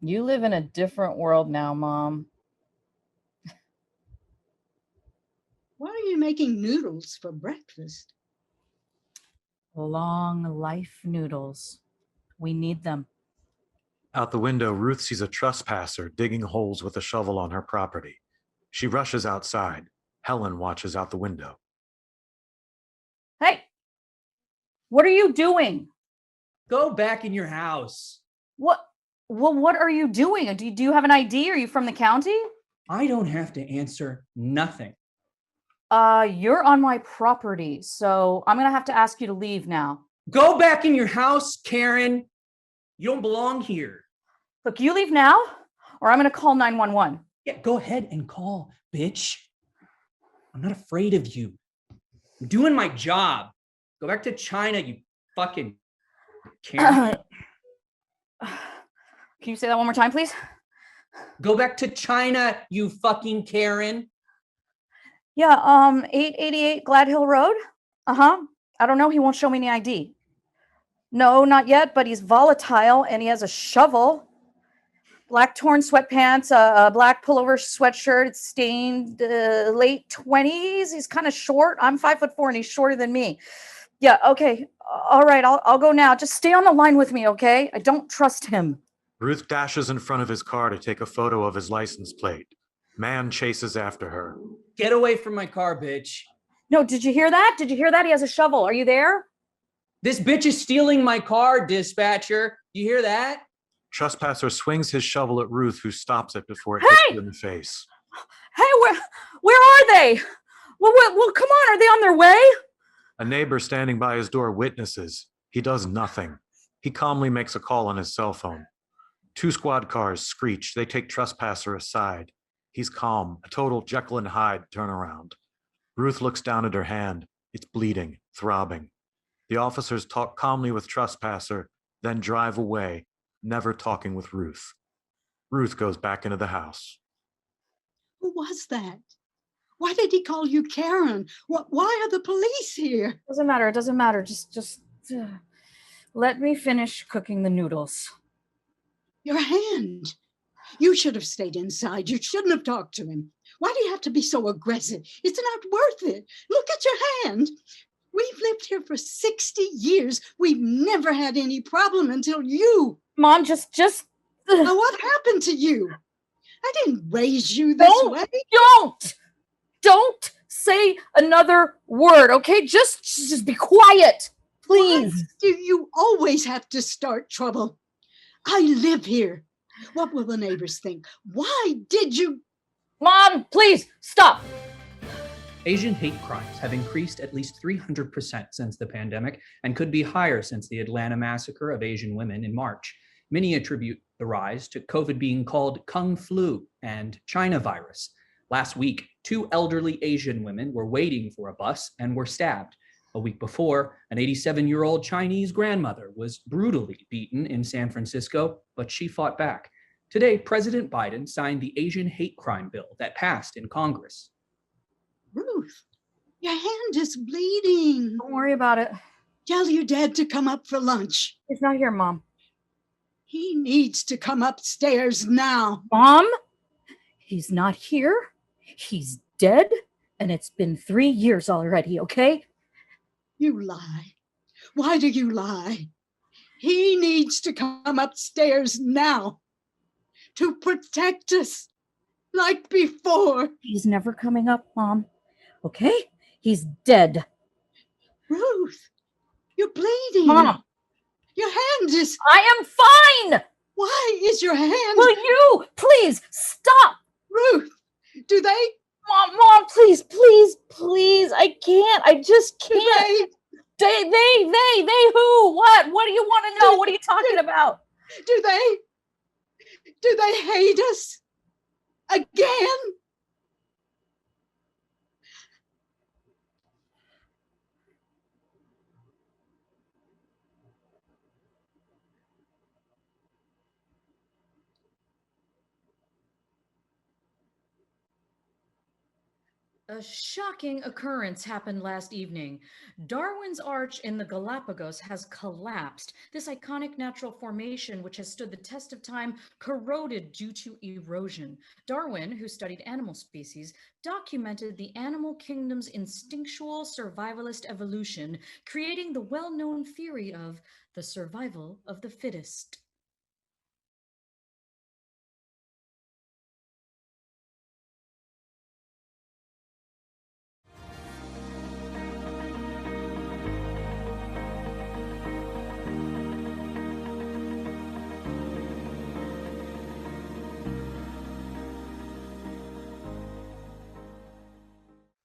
You live in a different world now, Mom. Why are you making noodles for breakfast? Long life noodles. We need them. Out the window, Ruth sees a trespasser digging holes with a shovel on her property. She rushes outside. Helen watches out the window. Hey! What are you doing? Go back in your house. What? Well, what are you doing? Do you have an ID? Are you from the county? I don't have to answer nothing. You're on my property, so I'm gonna have to ask you to leave now. Go back in your house, Karen. You don't belong here. Look, you leave now, or I'm gonna call 911. Yeah, go ahead and call, bitch. I'm not afraid of you. I'm doing my job. Go back to China, you fucking Karen. Can you say that one more time, please? Go back to China, you fucking Karen. Yeah, 888 Glad Hill Road. I don't know. He won't show me any ID. No, not yet, but he's volatile and he has a shovel. Black torn sweatpants, a black pullover sweatshirt. It's stained, late 20s. He's kind of short. I'm 5'4" and he's shorter than me. Yeah, okay. All right, I'll go now. Just stay on the line with me, okay? I don't trust him. Ruth dashes in front of his car to take a photo of his license plate. Man chases after her. Get away from my car, bitch. No, did you hear that? Did you hear that? He has a shovel. Are you there? This bitch is stealing my car, dispatcher. You hear that? Trespasser swings his shovel at Ruth, who stops it before it hits her in the face. Hey, where are they? Well, come on. Are they on their way? A neighbor standing by his door witnesses. He does nothing. He calmly makes a call on his cell phone. 2 squad cars screech. They take Trespasser aside. He's calm, a total Jekyll and Hyde turnaround. Ruth looks down at her hand. It's bleeding, throbbing. The officers talk calmly with Trespasser, then drive away, never talking with Ruth. Ruth goes back into the house. Who was that? Why did he call you Karen? Why are the police here? Doesn't matter. It doesn't matter. Just let me finish cooking the noodles. Your hand. You should have stayed inside. You shouldn't have talked to him. Why do you have to be so aggressive? It's not worth it. Look at your hand. We've lived here for 60 years. We've never had any problem until you. Mom, just. Now, what happened to you? I didn't raise you this way. Don't say another word, okay? Just be quiet, please. Why do you always have to start trouble? I live here. What will the neighbors think? Why did you? Mom, please, stop. Asian hate crimes have increased at least 300% since the pandemic and could be higher since the Atlanta massacre of Asian women in March. Many attribute the rise to COVID being called Kung Flu and China virus. Last week, 2 elderly Asian women were waiting for a bus and were stabbed. A week before, an 87-year-old Chinese grandmother was brutally beaten in San Francisco, but she fought back. Today, President Biden signed the Asian hate crime bill that passed in Congress. Ruth, your hand is bleeding. Don't worry about it. Tell your dad to come up for lunch. He's not here, Mom. He needs to come upstairs now. Mom? He's not here. He's dead. And it's been 3 years already, okay? You lie. Why do you lie? He needs to come upstairs now to protect us like before. He's never coming up, Mom. Okay? He's dead. Ruth, you're bleeding. Mom! Your hand is... I am fine! Why is your hand... Will you please stop? Ruth, do they... Mom, please, please, please. I can't. I just can't. They who? What? What do you want to know? What are you talking about? Do they hate us again? A shocking occurrence happened last evening. Darwin's Arch in the Galapagos has collapsed. This iconic natural formation, which has stood the test of time, corroded due to erosion. Darwin, who studied animal species, documented the animal kingdom's instinctual survivalist evolution, creating the well-known theory of the survival of the fittest.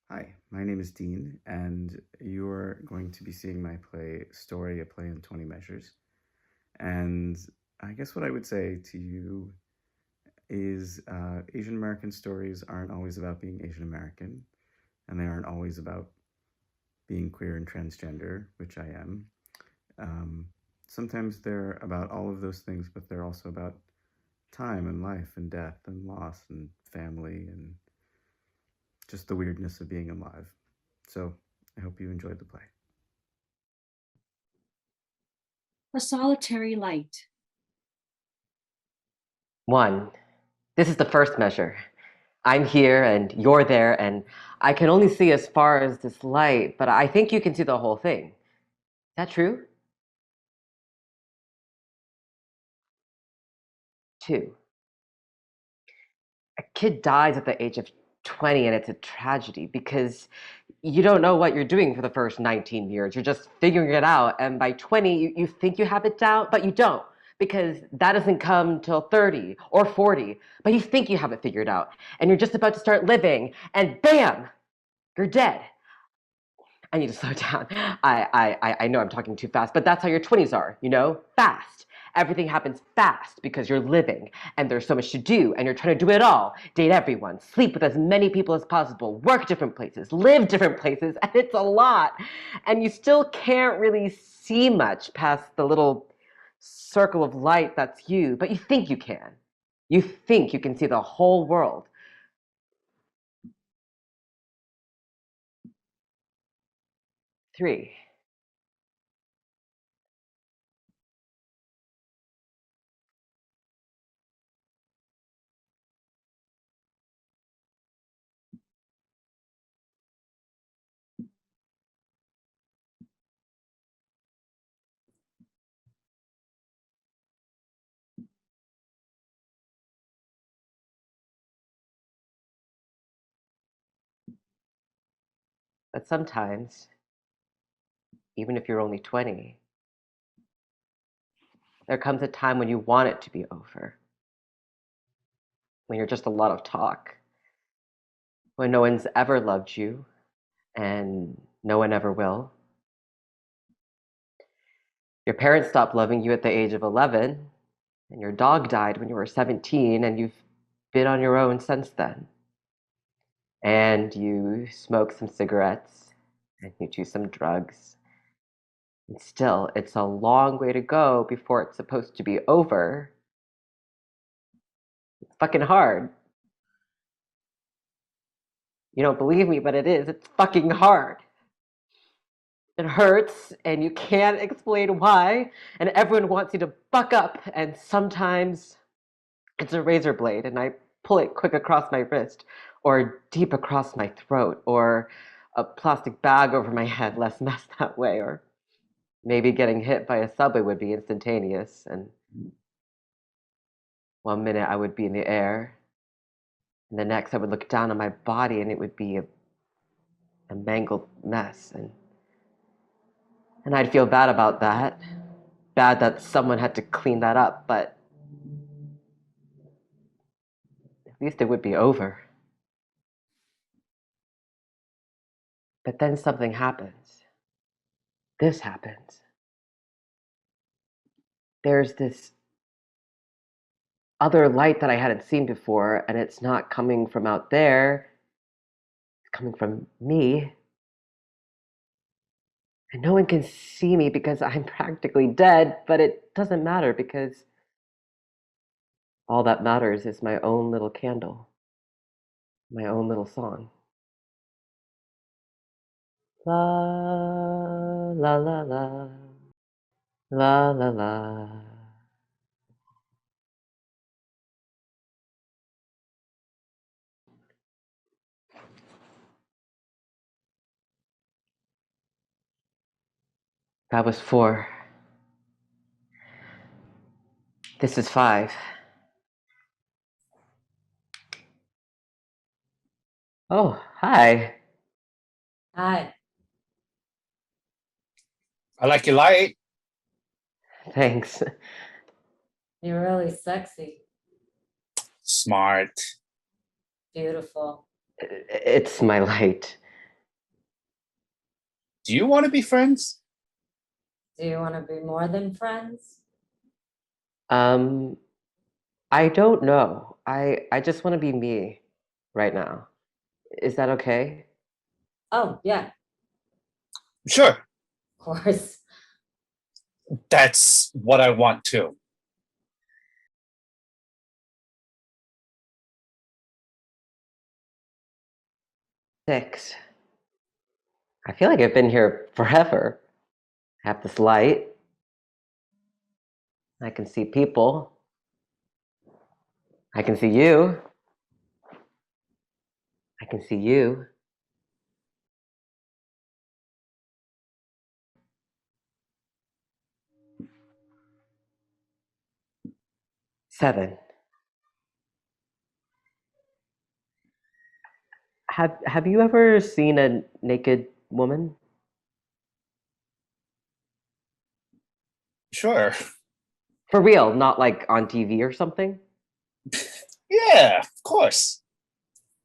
Hi, my name is Dean, and you're going to be seeing my play Story, a Play in 20 Measures. And I guess what I would say to you is Asian American stories aren't always about being Asian American, and they aren't always about being queer and transgender, which I am. Sometimes they're about all of those things, but they're also about time and life and death and loss and family and just the weirdness of being alive. So I hope you enjoyed the play. A solitary light. 1. This is the first measure. I'm here and you're there, and I can only see as far as this light, but I think you can see the whole thing. Is that true? 2. A kid dies at the age of 20, and it's a tragedy because you don't know what you're doing for the first 19 years. You're just figuring it out, and by 20, you think you have it down, but you don't, because that doesn't come till 30 or 40, but you think you have it figured out, and you're just about to start living, and bam, you're dead. I need to slow down. I know I'm talking too fast, but that's how your 20s are, you know? Fast. Everything happens fast because you're living and there's so much to do and you're trying to do it all. Date everyone, sleep with as many people as possible, work different places, live different places, and it's a lot. And you still can't really see much past the little circle of light that's you, but you think you can. You think you can see the whole world. 3. But sometimes, even if you're only 20, there comes a time when you want it to be over. When you're just a lot of talk. When no one's ever loved you, and no one ever will. Your parents stopped loving you at the age of 11, and your dog died when you were 17, and you've been on your own since then. And you smoke some cigarettes, and you do some drugs. And still, it's a long way to go before it's supposed to be over. fucking hard. You don't believe me, but it is. It's fucking hard. It hurts, and you can't explain why, and everyone wants you to buck up, and sometimes it's a razor blade, and I pull it quick across my wrist, or deep across my throat, or a plastic bag over my head, less mess that way, or maybe getting hit by a subway would be instantaneous, and 1 minute I would be in the air, and the next I would look down on my body, and it would be a mangled mess, and I'd feel bad about that. Bad that someone had to clean that up, but at least it would be over. But then something happens. This happens. There's this other light that I hadn't seen before, and it's not coming from out there, it's coming from me. And no one can see me because I'm practically dead, but it doesn't matter because all that matters is my own little candle, my own little song. La la la la, la la la. That was 4. This is 5. Oh, hi. Hi. I like your light. Thanks. You're really sexy. Smart. Beautiful. It's my light. Do you want to be friends? Do you want to be more than friends? I don't know. I just want to be me right now. Is that okay? Oh, yeah, Sure. of course. That's what I want too. Six. I feel like I've been here forever. I have this light. I can see people. I can see you. I can see you. Seven. Have you ever seen a naked woman? Sure. For real, not like on TV or something? Yeah, of course.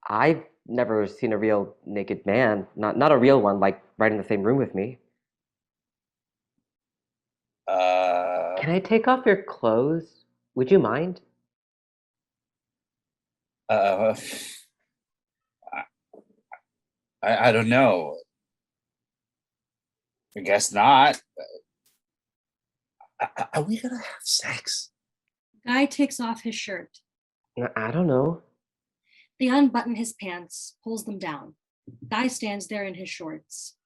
I've never seen a real naked man. Not a real one, like right in the same room with me. Can I take off your clothes? Would you mind? Uh, I don't know. I guess not. Are we gonna have sex? Guy takes off his shirt. I don't know. They unbutton his pants, pulls them down. Guy stands there in his shorts.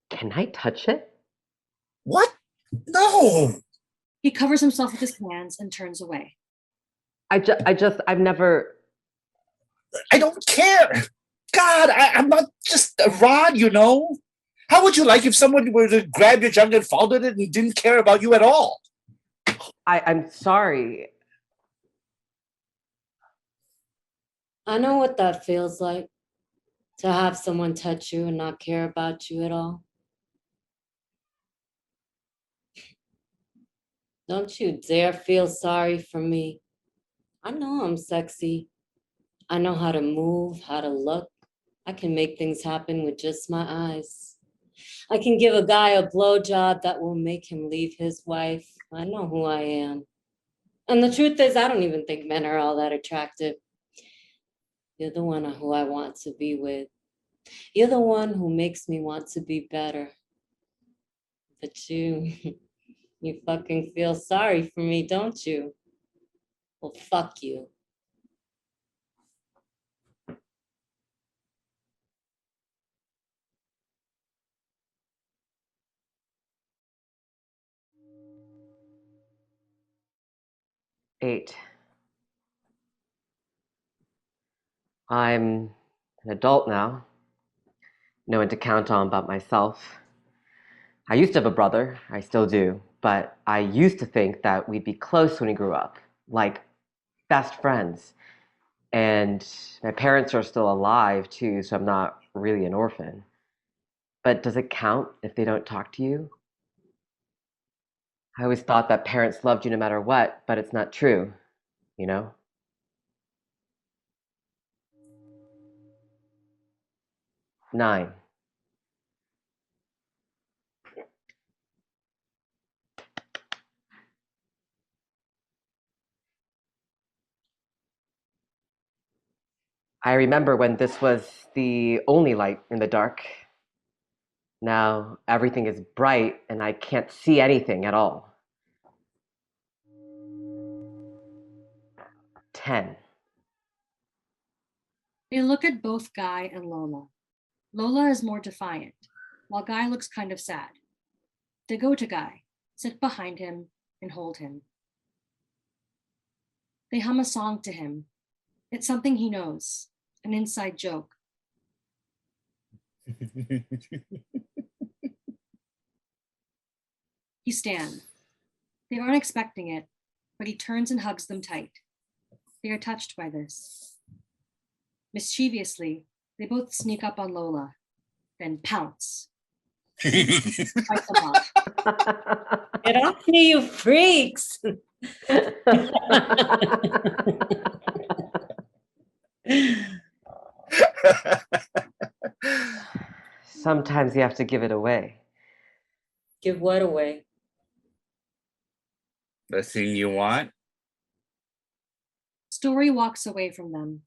Can I touch it? What? No. He covers himself with his hands and turns away. I've never. I don't care. God, I'm not just a rod, you know? How would you like if someone were to grab your junk and folded it and didn't care about you at all? I'm sorry. I know what that feels like, to have someone touch you and not care about you at all. Don't you dare feel sorry for me. I know I'm sexy. I know how to move, how to look. I can make things happen with just my eyes. I can give a guy a blowjob that will make him leave his wife. I know who I am. And the truth is, I don't even think men are all that attractive. You're the one who I want to be with. You're the one who makes me want to be better. But you, you fucking feel sorry for me, don't you? Well, fuck you. 8. I'm an adult now. No one to count on but myself. I used to have a brother, I still do, but I used to think that we'd be close when we grew up, like best friends. And my parents are still alive too, so I'm not really an orphan. But does it count if they don't talk to you? I always thought that parents loved you no matter what, but it's not true, you know? Nine. I remember when this was the only light in the dark. Now everything is bright and I can't see anything at all. 10. They look at both Guy and Lola. Lola is more defiant, while Guy looks kind of sad. They go to Guy, sit behind him, and hold him. They hum a song to him. It's something he knows, an inside joke. He stands. They aren't expecting it, but he turns and hugs them tight. They are touched by this. Mischievously, they both sneak up on Lola, then pounce. Fight them off. Get off me, you freaks! Sometimes you have to give it away. Give what away? The thing you want? Story walks away from them.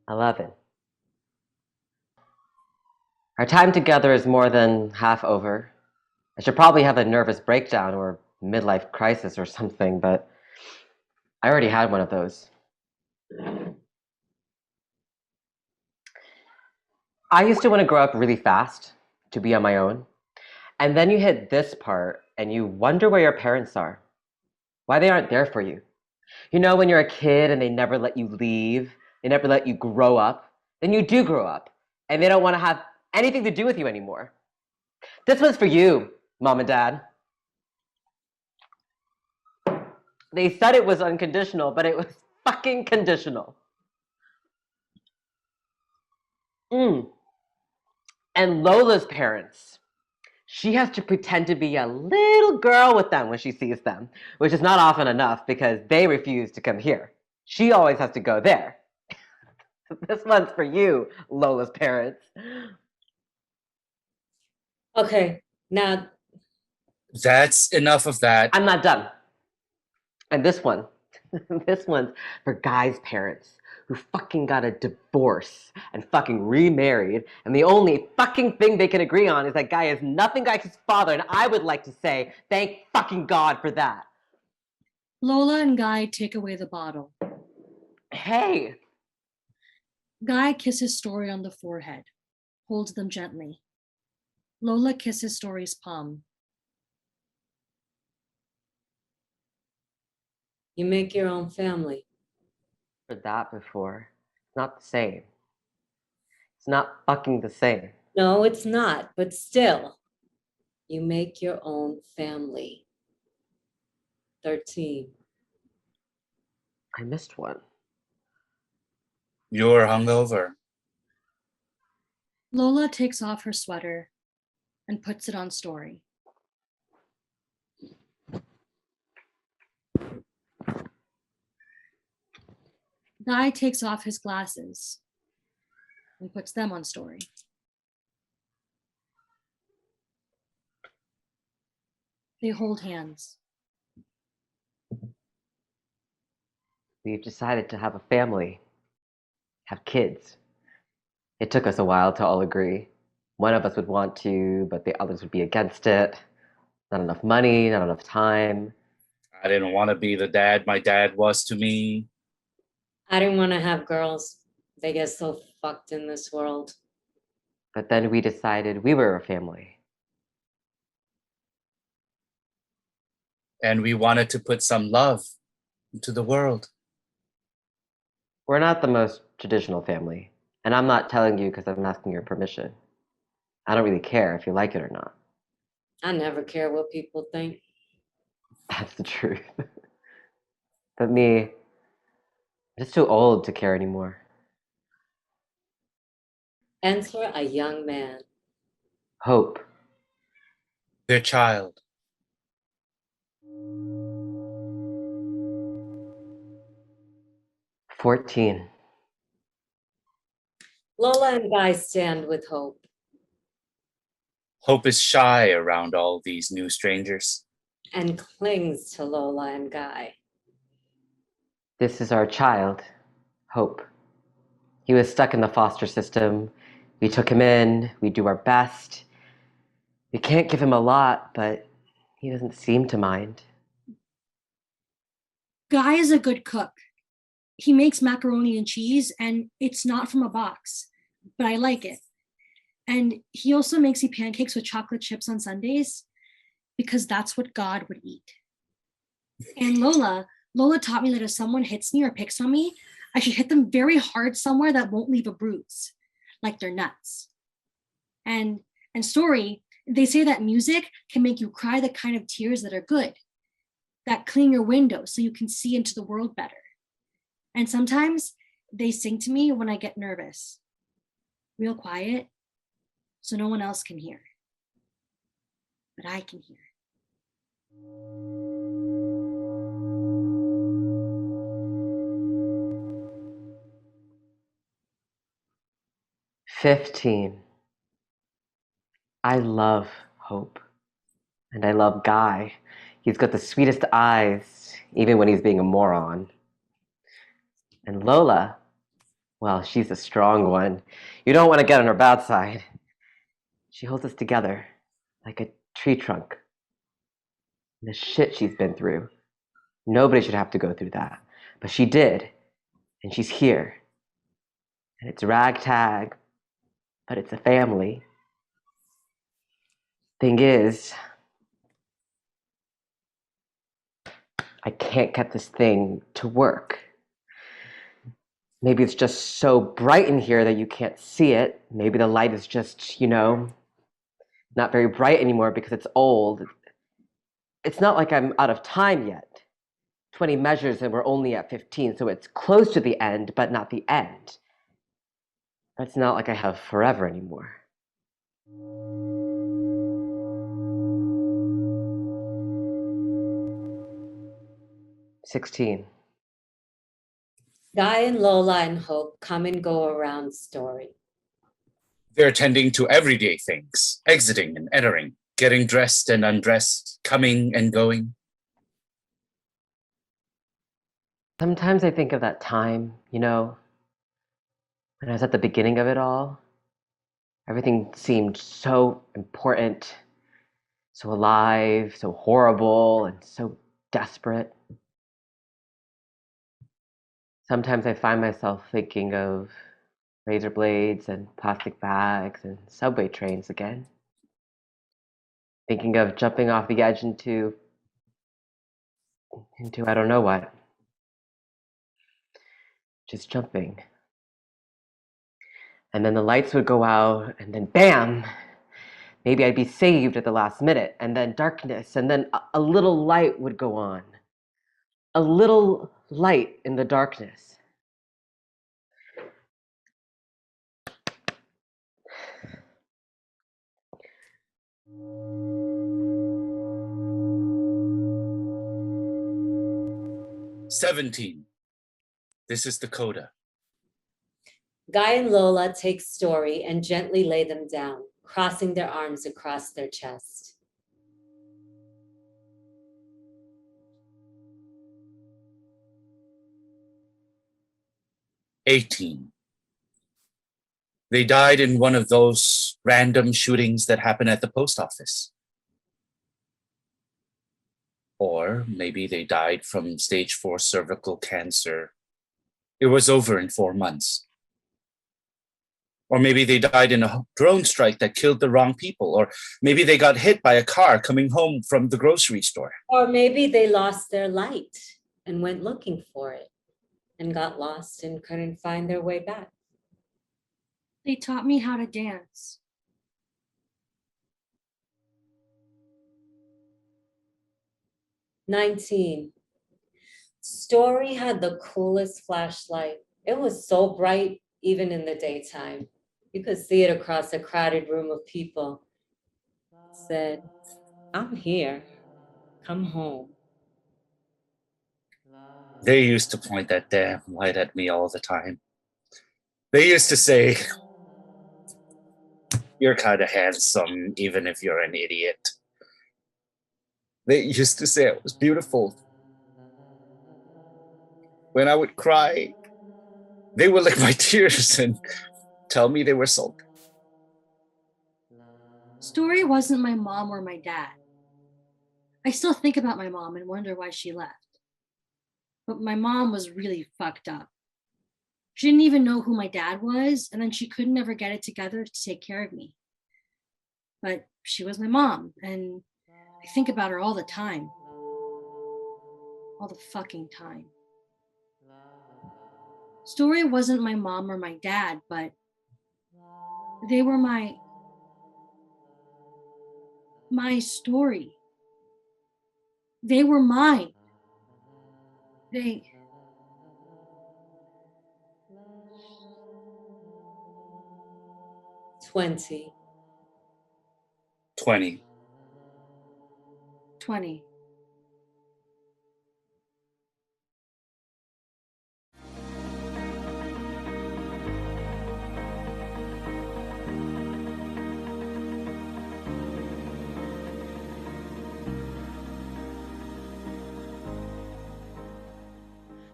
"11. Our time together is more than half over. I should probably have a nervous breakdown or midlife crisis or something, but I already had one of those. I used to want to grow up really fast, to be on my own. And then you hit this part and you wonder where your parents are, why they aren't there for you. You know, when you're a kid and they never let you leave, they never let you grow up, then you do grow up and they don't want to have anything to do with you anymore. This was for you, Mom and Dad. They said it was unconditional, but it was fucking conditional. And Lola's parents, she has to pretend to be a little girl with them when she sees them, which is not often enough because they refuse to come here. She always has to go there. This one's for you, Lola's parents. Okay, now. That's enough of that. I'm not done. And this one, this one's for Guy's parents who fucking got a divorce and fucking remarried, and the only fucking thing they can agree on is that Guy is nothing like his father, and I would like to say, thank fucking God for that. Lola and Guy take away the bottle. Hey! Guy kisses Story on the forehead, holds them gently. Lola kisses Story's palm. You make your own family. Heard that before. It's not the same. It's not fucking the same. No, it's not, but still, you make your own family. 13. I missed one. You're hungover. Lola takes off her sweater and puts it on Story. Guy takes off his glasses and puts them on Story. They hold hands. We've decided to have a family, have kids. It took us a while to all agree. One of us would want to, but the others would be against it. Not enough money, not enough time. I didn't want to be the dad my dad was to me. I didn't want to have girls. They get so fucked in this world. But then we decided we were a family. And we wanted to put some love into the world. We're not the most traditional family, and I'm not telling you because I'm asking your permission. I don't really care if you like it or not. I never care what people think. That's the truth. But me, I'm just too old to care anymore. Enter a young man. Hope. Their child. "14. Lola and Guy stand with Hope. Hope is shy around all these new strangers. And clings to Lola and Guy. This is our child, Hope. He was stuck in the foster system. We took him in. We do our best. We can't give him a lot, but he doesn't seem to mind. Guy is a good cook. He makes macaroni and cheese, and it's not from a box, but I like it. And he also makes me pancakes with chocolate chips on Sundays, because that's what God would eat. And Lola taught me that if someone hits me or picks on me, I should hit them very hard somewhere that won't leave a bruise, like their nuts. And story, they say that music can make you cry the kind of tears that are good, that clean your window so you can see into the world better. And sometimes they sing to me when I get nervous, real quiet, so no one else can hear. But I can hear. "15. I love Hope. And I love Guy. He's got the sweetest eyes, even when he's being a moron. And Lola, well, she's a strong one. You don't want to get on her bad side. She holds us together like a tree trunk. The shit she's been through. Nobody should have to go through that. But she did. And she's here. And it's ragtag, but it's a family. Thing is, I can't get this thing to work. Maybe it's just so bright in here that you can't see it. Maybe the light is just, not very bright anymore because it's old. It's not like I'm out of time yet. 20 measures and we're only at 15, so it's close to the end, but not the end. It's not like I have forever anymore. "16. Guy and Lola and Hope come and go around story. They're tending to everyday things, exiting and entering, getting dressed and undressed, coming and going. Sometimes I think of that time, when I was at the beginning of it all. Everything seemed so important, so alive, so horrible, and so desperate. Sometimes I find myself thinking of razor blades and plastic bags and subway trains again. Thinking of jumping off the edge into I don't know what. Just jumping. And then the lights would go out, and then bam! Maybe I'd be saved at the last minute, and then darkness, and then a little light would go on. A little light in the darkness. "17. This is the coda." Guy and Lola take story and gently lay them down, crossing their arms across their chest. "18. They died in one of those random shootings that happen at the post office. Or maybe they died from stage 4 cervical cancer. It was over in 4 months. Or maybe they died in a drone strike that killed the wrong people. Or maybe they got hit by a car coming home from the grocery store. Or maybe they lost their light and went looking for it and got lost and couldn't find their way back. They taught me how to dance. "19. Story had the coolest flashlight. It was so bright, even in the daytime. You could see it across a crowded room of people. It said, 'I'm here. Come home.'" They used to point that damn light at me all the time. They used to say, "You're kind of handsome, even if you're an idiot." They used to say it was beautiful. When I would cry, they would lick my tears and tell me they were salty. Story wasn't my mom or my dad. I still think about my mom and wonder why she left. But my mom was really fucked up. She didn't even know who my dad was, and then she could never get it together to take care of me. But she was my mom, and I think about her all the time. All the fucking time. Story wasn't my mom or my dad, but they were my story. They were mine. They 20. 20. 20.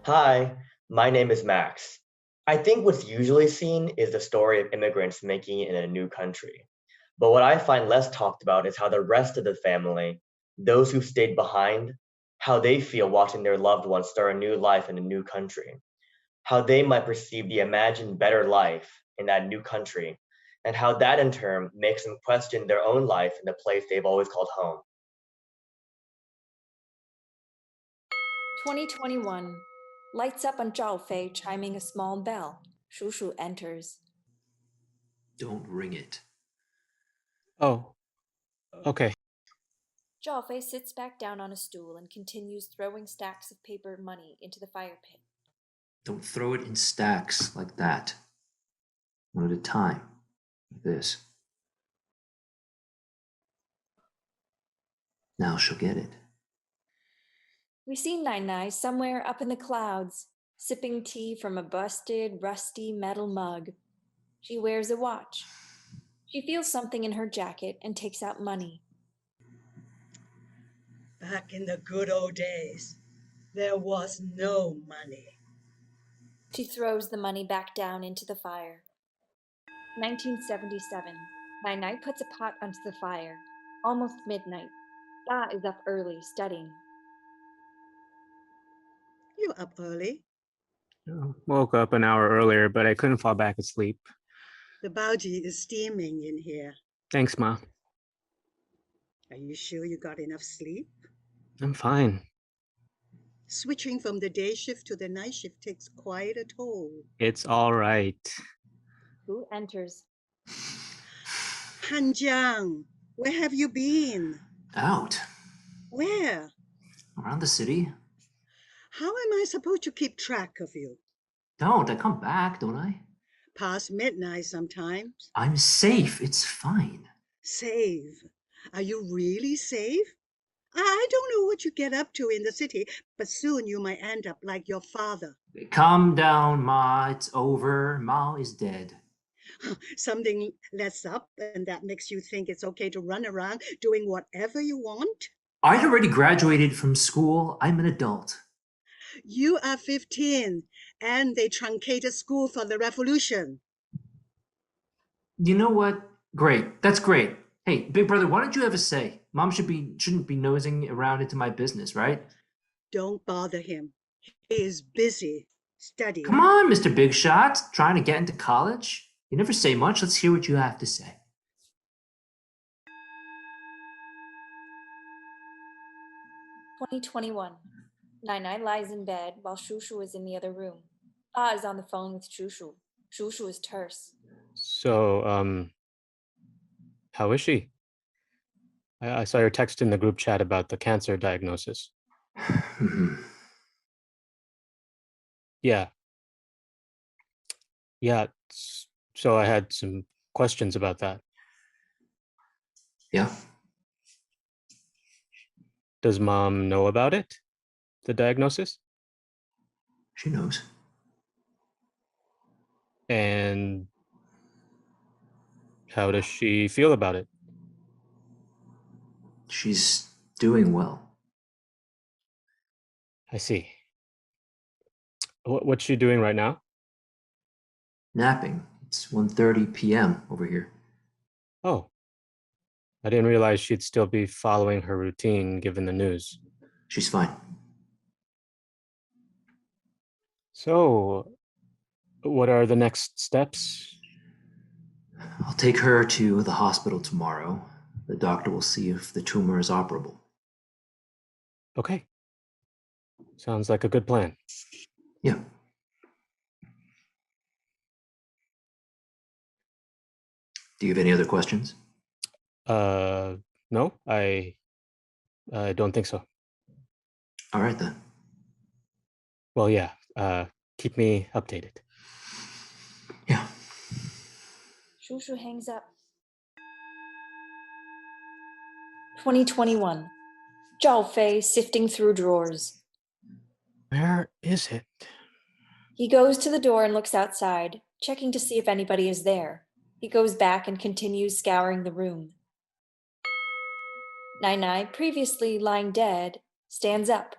Hi, my name is Max. I think what's usually seen is the story of immigrants making it in a new country. But what I find less talked about is how the rest of the family, those who stayed behind, how they feel watching their loved ones start a new life in a new country, how they might perceive the imagined better life in that new country, and how that in turn makes them question their own life in the place they've always called home. 2021. Lights up on Zhao Fei chiming a small bell. Shu Shu enters. Don't ring it. Oh, okay. Zhao Fei sits back down on a stool and continues throwing stacks of paper money into the fire pit. Don't throw it in stacks like that. One at a time. Like this. Now she'll get it. We see Nai Nai somewhere up in the clouds, sipping tea from a busted, rusty metal mug. She wears a watch. She feels something in her jacket and takes out money. Back in the good old days, there was no money. She throws the money back down into the fire. 1977. Nai Nai puts a pot onto the fire. Almost midnight. Da is up early, studying. You up early? Woke up an hour earlier, but I couldn't fall back asleep. The baoji is steaming in here. Thanks, Ma. Are you sure you got enough sleep? I'm fine. Switching from the day shift to the night shift takes quite a toll. It's all right. Who enters? Hanjiang, where have you been? Out. Where? Around the city. How am I supposed to keep track of you? Don't. I come back, don't I? Past midnight sometimes. I'm safe. It's fine. Save? Are you really safe? I don't know what you get up to in the city, but soon you might end up like your father. Calm down, Ma. It's over. Mao is dead. Something lets up and that makes you think it's okay to run around doing whatever you want? I'd already graduated from school. I'm an adult. You are 15 and they truncated school for the revolution. You know what? Great. That's great. Hey, big brother, why don't you have a say? Mom shouldn't be nosing around into my business, right? Don't bother him. He is busy studying. Come on, Mr. Big Shot. Trying to get into college? You never say much. Let's hear what you have to say. "2021. Nai lies in bed while Shushu is in the other room. Ah is on the phone with Shushu. Shushu is terse. So, how is she? I saw your text in the group chat about the cancer diagnosis. Yeah. Yeah. So I had some questions about that. Yeah. Does mom know about it? The diagnosis? She knows. And how does she feel about it? She's doing well. I see. What's she doing right now? Napping. It's 1:30 p.m. over here. Oh, I didn't realize she'd still be following her routine given the news. She's fine. So, what are the next steps? I'll take her to the hospital tomorrow. The doctor will see if the tumor is operable. Okay. Sounds like a good plan. Yeah. Do you have any other questions? No, I don't think so. All right then. Well, yeah, keep me updated. Shushu hangs up. 2021. Zhao Fei sifting through drawers. Where is it? He goes to the door and looks outside, checking to see if anybody is there. He goes back and continues scouring the room. Nai, previously lying dead, stands up.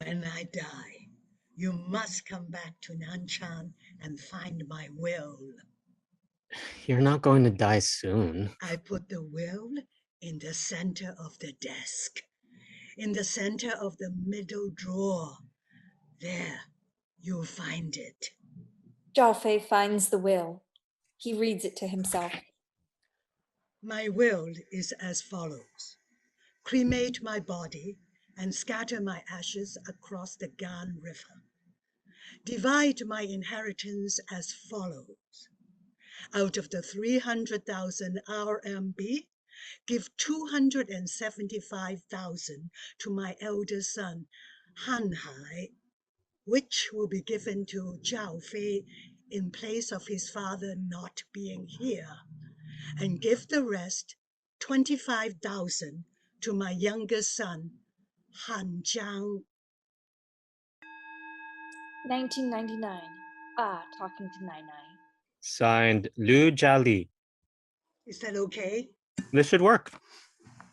When I die, you must come back to Nanchan and find my will. You're not going to die soon. I put the will in the center of the desk, in the center of the middle drawer. There, you'll find it. Zhao Fei finds the will. He reads it to himself. My will is as follows. Cremate my body and scatter my ashes across the Gan River. Divide my inheritance as follows. Out of the 300,000 RMB, give 275,000 to my elder son, Han Hai, which will be given to Zhao Fei in place of his father not being here, and give the rest, 25,000, to my younger son, Han Jiang. 1999. Ah, talking to Nai. Signed, Lu Jiali. Is that okay? This should work.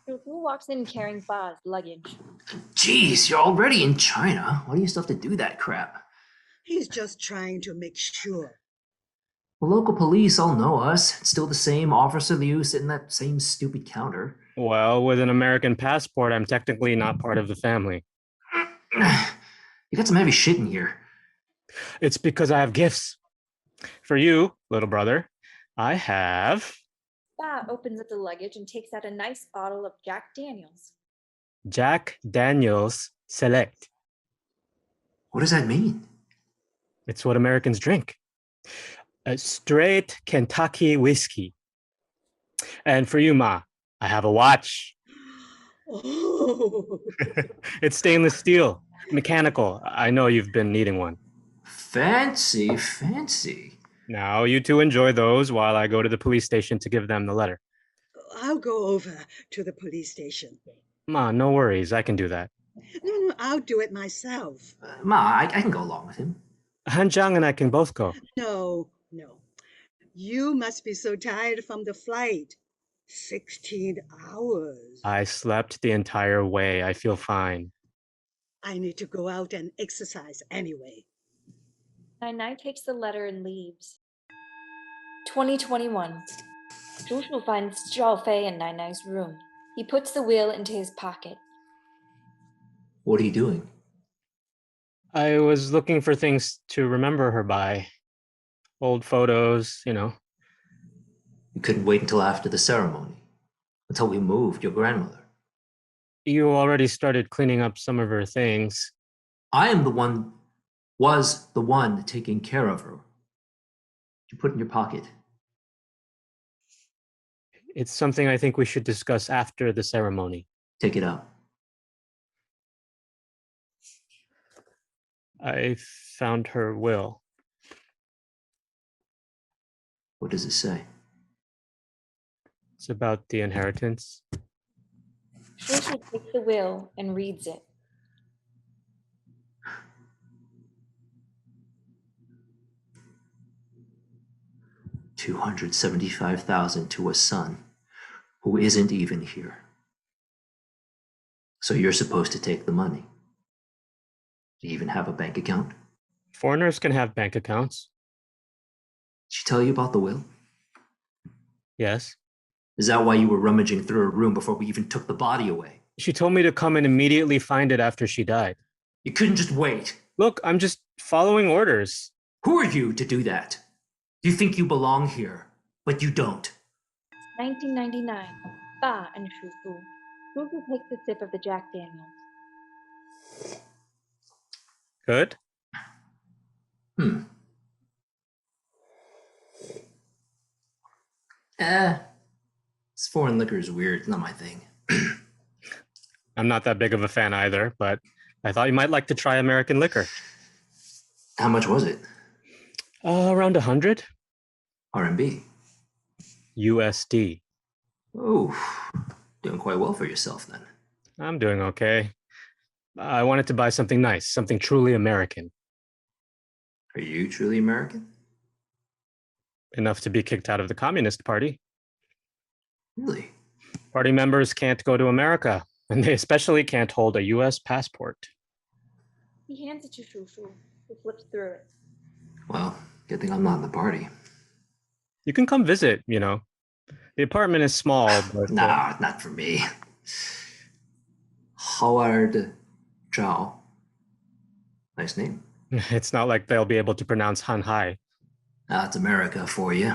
Shushu walks in carrying Ba's luggage. Jeez, you're already in China. Why do you still have to do that crap? He's just trying to make sure. The local police all know us. It's still the same Officer Liu sitting that same stupid counter. Well, with an American passport, I'm technically not part of the family. You got some heavy shit in here. It's because I have gifts. For you, little brother, I have Ba opens up the luggage and takes out a nice bottle of Jack Daniels. Jack Daniels Select. What does that mean? It's what Americans drink. A straight Kentucky whiskey. And for you, Ma, I have a watch. Oh. It's stainless steel, mechanical. I know you've been needing one. Fancy, fancy. Now you two enjoy those while I go to the police station to give them the letter. I'll go over to the police station. Ma, no worries. I can do that. No, I'll do it myself. Ma, I can go along with him. Han Zhang and I can both go. No. You must be so tired from the flight. 16 hours. I slept the entire way. I feel fine. I need to go out and exercise anyway. Nai takes the letter and leaves. 2021. Shushu finds Zhao Fei in Nai's room. He puts the will into his pocket. What are you doing? I was looking for things to remember her by. Old photos, you know. You couldn't wait until after the ceremony, until we moved your grandmother. You already started cleaning up some of her things. Was the one taking care of her. You put in your pocket. It's something I think we should discuss after the ceremony. Take it out. I found her will. What does it say? It's about the inheritance. Shushu takes the will and reads it. $275,000 to a son who isn't even here. So you're supposed to take the money. Do you even have a bank account? Foreigners can have bank accounts. Did she tell you about the will? Yes. Is that why you were rummaging through her room before we even took the body away? She told me to come and immediately find it after she died. You couldn't just wait. Look, I'm just following orders. Who are you to do that? You think you belong here, but you don't. 1999. Ba and Shushu. Shushu takes a sip of the Jack Daniels. Good? This foreign liquor is weird. It's not my thing. I'm not that big of a fan either, but I thought you might like to try American liquor. How much was it? Around 100. RMB. USD. Oh, doing quite well for yourself then. I'm doing okay. I wanted to buy something nice, something truly American. Are you truly American? Enough to be kicked out of the Communist Party. Really? Party members can't go to America, and they especially can't hold a US passport. He hands it to Shushu, who flips through it. Well, good thing I'm not in the party. You can come visit, you know. The apartment is small, but... Nah, not for me. Howard Zhao. Nice name. It's not like they'll be able to pronounce Han Hai. That's America for you.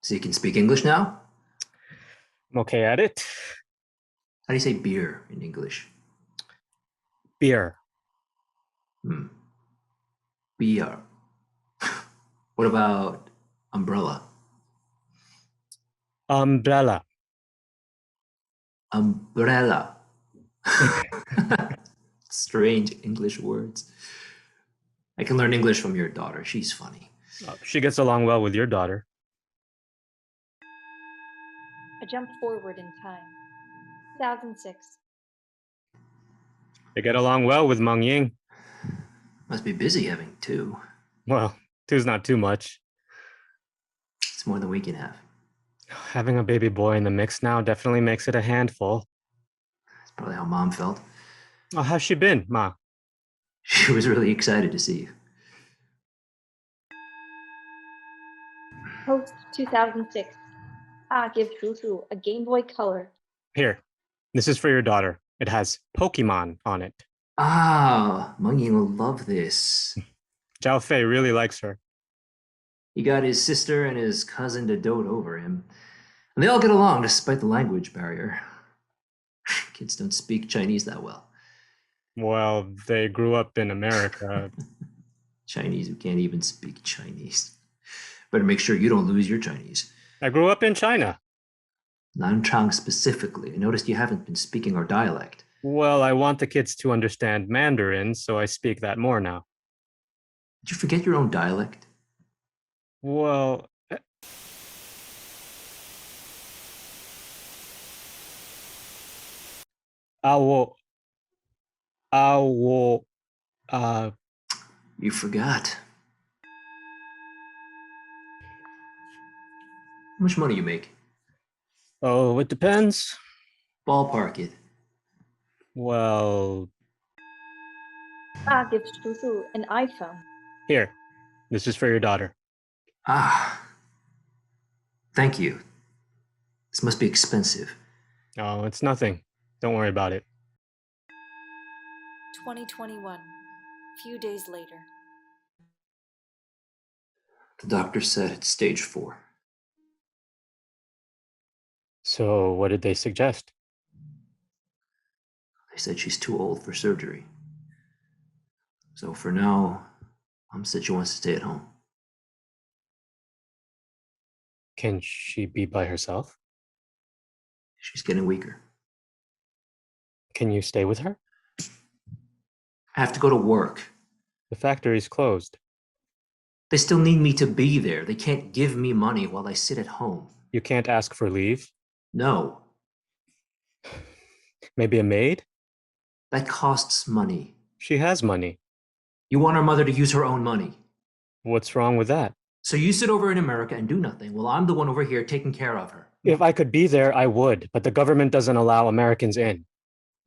So you can speak English now? I'm okay at it. How do you say beer in English? Beer. Beer. What about umbrella? Umbrella. Umbrella. Strange English words. I can learn English from your daughter. She's funny. She gets along well with your daughter. A jump forward in time. 2006. They get along well with Meng Ying. Must be busy having two. Well, two's not too much. It's more than we can have. Having a baby boy in the mix now definitely makes it a handful. That's probably how Mom felt. Oh, how's she been, Ma? She was really excited to see you. Post 2006. Gives Shushu a Game Boy Color. Here, this is for your daughter. It has Pokemon on it. Meng Ying will love this. Zhao Fei really likes her. He got his sister and his cousin to dote over him. And they all get along despite the language barrier. Kids don't speak Chinese that well. Well, they grew up in America. Chinese who can't even speak Chinese. Better make sure you don't lose your Chinese. I grew up in China. Nanchang specifically. I noticed you haven't been speaking our dialect. Well, I want the kids to understand Mandarin, so I speak that more now. Did you forget your own dialect? Well... You forgot. How much money you make? Oh, it depends. Ballpark it. Well... Gives Shushu an iPhone. Here, this is for your daughter. Thank you. This must be expensive. Oh, it's nothing. Don't worry about it. 2021. Few days later. The doctor said it's stage 4. So what did they suggest? They said she's too old for surgery. So for now, Mom said she wants to stay at home. Can she be by herself? She's getting weaker. Can you stay with her? I have to go to work. The factory's closed. They still need me to be there. They can't give me money while I sit at home. You can't ask for leave? No. Maybe a maid? That costs money. She has money. You want our mother to use her own money. What's wrong with that? So you sit over in America and do nothing while I'm the one over here taking care of her. If I could be there, I would, but the government doesn't allow Americans in.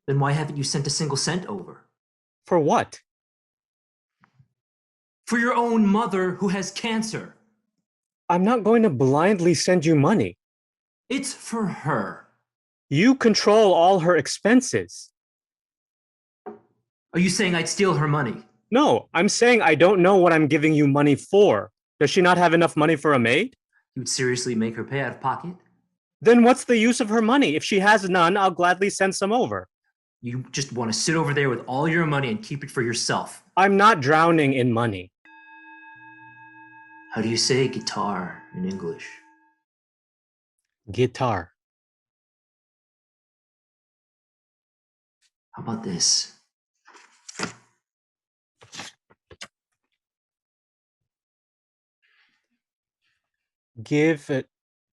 Then why haven't you sent a single cent over? For what? For your own mother who has cancer. I'm not going to blindly send you money. It's for her. You control all her expenses. Are you saying I'd steal her money? No, I'm saying I don't know what I'm giving you money for. Does she not have enough money for a maid? You would seriously make her pay out of pocket? Then what's the use of her money? If she has none, I'll gladly send some over. You just want to sit over there with all your money and keep it for yourself. I'm not drowning in money. How do you say guitar in English? Guitar. How about this? Give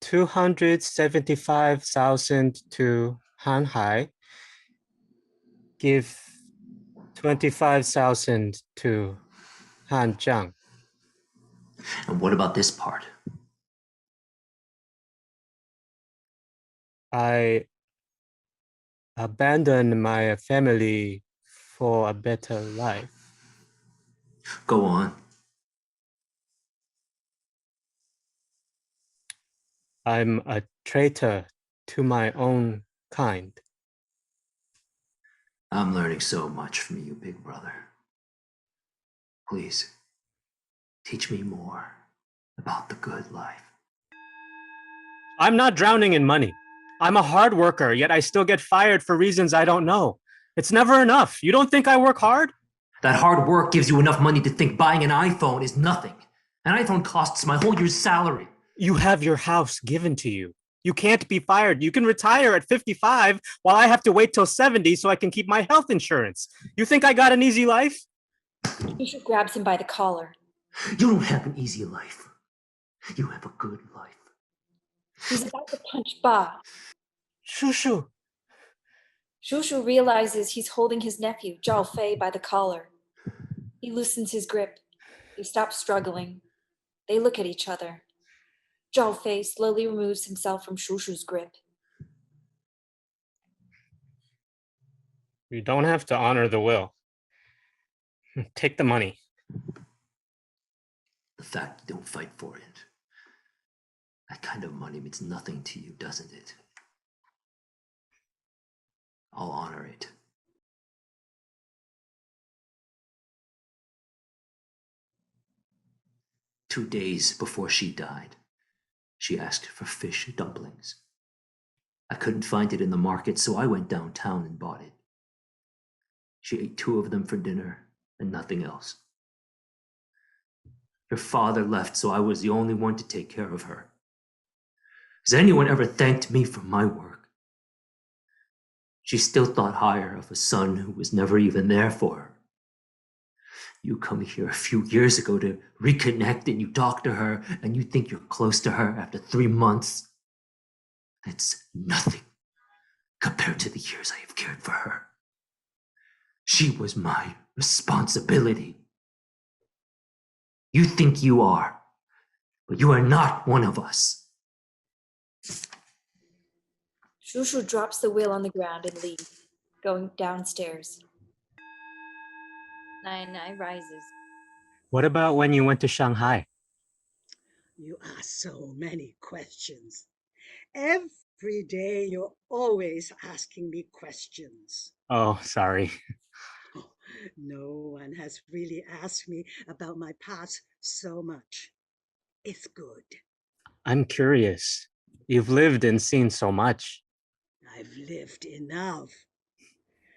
275,000 to Hanhai. Give 25,000 to Hanjiang. And what about this part? I abandoned my family for a better life. Go on. I'm a traitor to my own kind. I'm learning so much from you, big brother. Please, teach me more about the good life. I'm not drowning in money. I'm a hard worker, yet I still get fired for reasons I don't know. It's never enough. You don't think I work hard? That hard work gives you enough money to think buying an iPhone is nothing. An iPhone costs my whole year's salary. You have your house given to you. You can't be fired. You can retire at 55 while I have to wait till 70 so I can keep my health insurance. You think I got an easy life? Shushu grabs him by the collar. You don't have an easy life. You have a good life. He's about to punch Ba. Shushu. Shushu realizes he's holding his nephew, Zhao Fei, by the collar. He loosens his grip. He stops struggling. They look at each other. Zhao Fei slowly removes himself from Shushu's grip. You don't have to honor the will. Take the money. The fact you don't fight for it. That kind of money means nothing to you, doesn't it? I'll honor it. Two days before she died, she asked for fish dumplings. I couldn't find it in the market, so I went downtown and bought it. She ate 2 of them for dinner and nothing else. Her father left, so I was the only one to take care of her. Has anyone ever thanked me for my work? She still thought higher of a son who was never even there for her. You come here a few years ago to reconnect and you talk to her and you think you're close to her after 3 months. It's nothing compared to the years I have cared for her. She was my responsibility. You think you are, but you are not one of us. Shushu drops the wheel on the ground and leaves, going downstairs. Nai rises. What about when you went to Shanghai? You ask so many questions. Every day you're always asking me questions. Oh, sorry. Oh, no one has really asked me about my past so much. It's good. I'm curious. You've lived and seen so much. I've lived enough.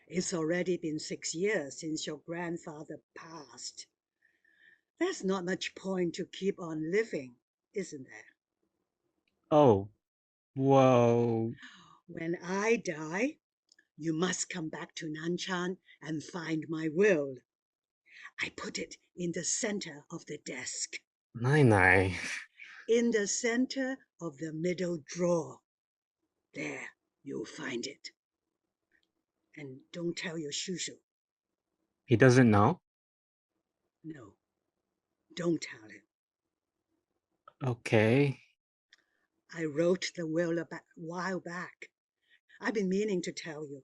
It's already been 6 years since your grandfather passed. There's not much point to keep on living, isn't there? Oh, whoa. When I die, you must come back to Nanshan and find my will. I put it in the center of the desk. Nai. In the center of the middle drawer. There, you'll find it. And don't tell your shushu. He doesn't know? No, don't tell him. Okay. I wrote the will a while back. I've been meaning to tell you.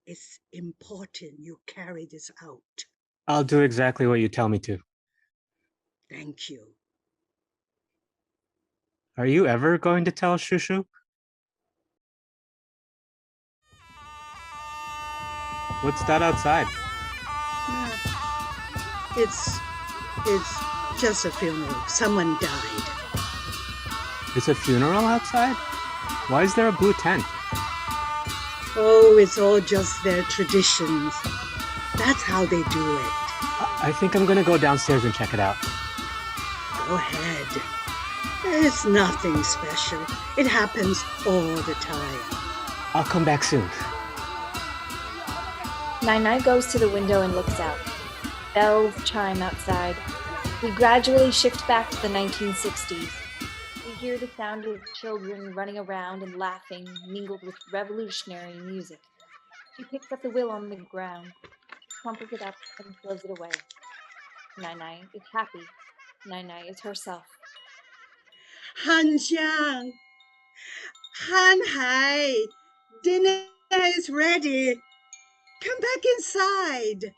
It's important you carry this out. I'll do exactly what you tell me to. Thank you. Are you ever going to tell Shushu? What's that outside? It's just a funeral. Someone died. It's a funeral outside? Why is there a blue tent? Oh, it's all just their traditions. That's how they do it. I think I'm gonna go downstairs and check it out. Go ahead. It's nothing special. It happens all the time. I'll come back soon. Nai goes to the window and looks out. Bells chime outside. We gradually shift back to the 1960s. We hear the sound of children running around and laughing, mingled with revolutionary music. She picks up the will on the ground, crumples it up, and throws it away. Nai is happy. Nai is herself. Han Xiang! Han Hai! Dinner is ready. Come back inside.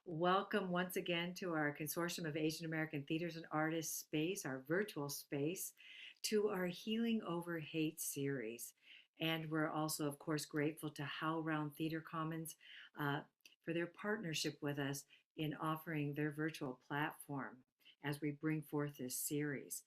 Welcome once again to our Consortium of Asian American Theaters and Artists space, our virtual space, to our Healing Over Hate series. And we're also, of course, grateful to HowlRound Theater Commons for their partnership with us in offering their virtual platform as we bring forth this series.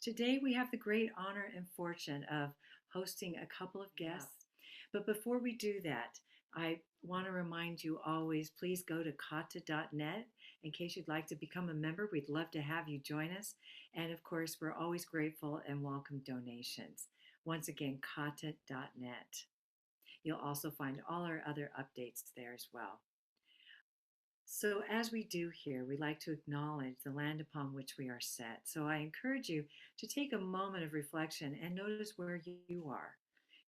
Today, we have the great honor and fortune of hosting a couple of guests. But before we do that, I want to remind you always, please go to CAATA.net in case you'd like to become a member. We'd love to have you join us. And of course, we're always grateful and welcome donations. Once again, CAATA.net. You'll also find all our other updates there as well. So as we do here, we like to acknowledge the land upon which we are set. So I encourage you to take a moment of reflection and notice where you are.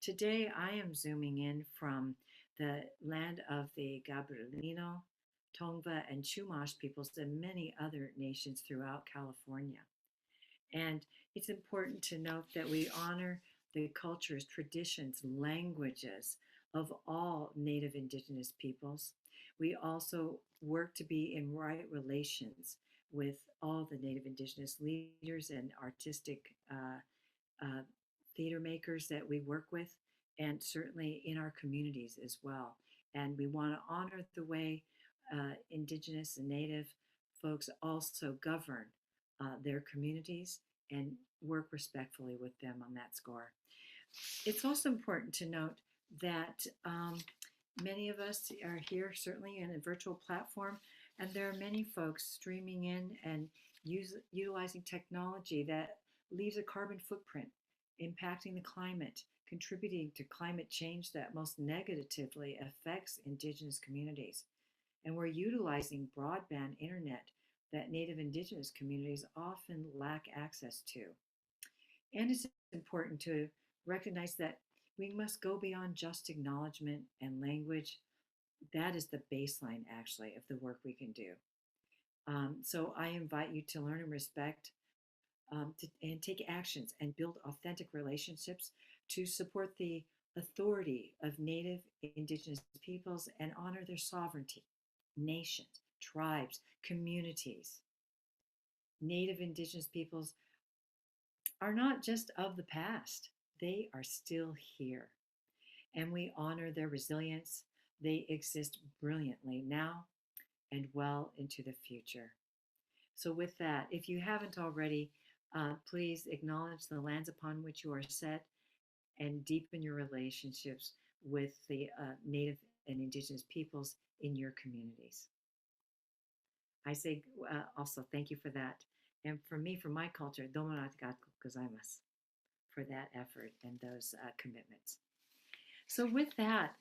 Today, I am zooming in from the land of the Gabrielino, Tongva, and Chumash peoples and many other nations throughout California. And it's important to note that we honor the cultures, traditions, languages of all Native Indigenous peoples. We also work to be in right relations with all the Native Indigenous leaders and artistic theater makers that we work with, and certainly in our communities as well. And we want to honor the way Indigenous and Native folks also govern their communities and work respectfully with them on that score. It's also important to note that many of us are here certainly in a virtual platform, and there are many folks streaming in and utilizing technology that leaves a carbon footprint, impacting the climate, contributing to climate change that most negatively affects Indigenous communities. And we're utilizing broadband internet that Native Indigenous communities often lack access to. And it's important to recognize that we must go beyond just acknowledgement and language that is the baseline, actually, of the work we can do. So I invite you to learn and respect and take actions and build authentic relationships to support the authority of Native Indigenous peoples and honor their sovereignty, nations, tribes, communities. Native Indigenous peoples are not just of the past, they are still here. And we honor their resilience. They exist brilliantly now and well into the future. So, with that, if you haven't already, please acknowledge the lands upon which you are set and deepen your relationships with the Native and Indigenous peoples in your communities. I say also thank you for that. And for me, for my culture, domo arigatou gozaimasu for that effort and those commitments. So, with that,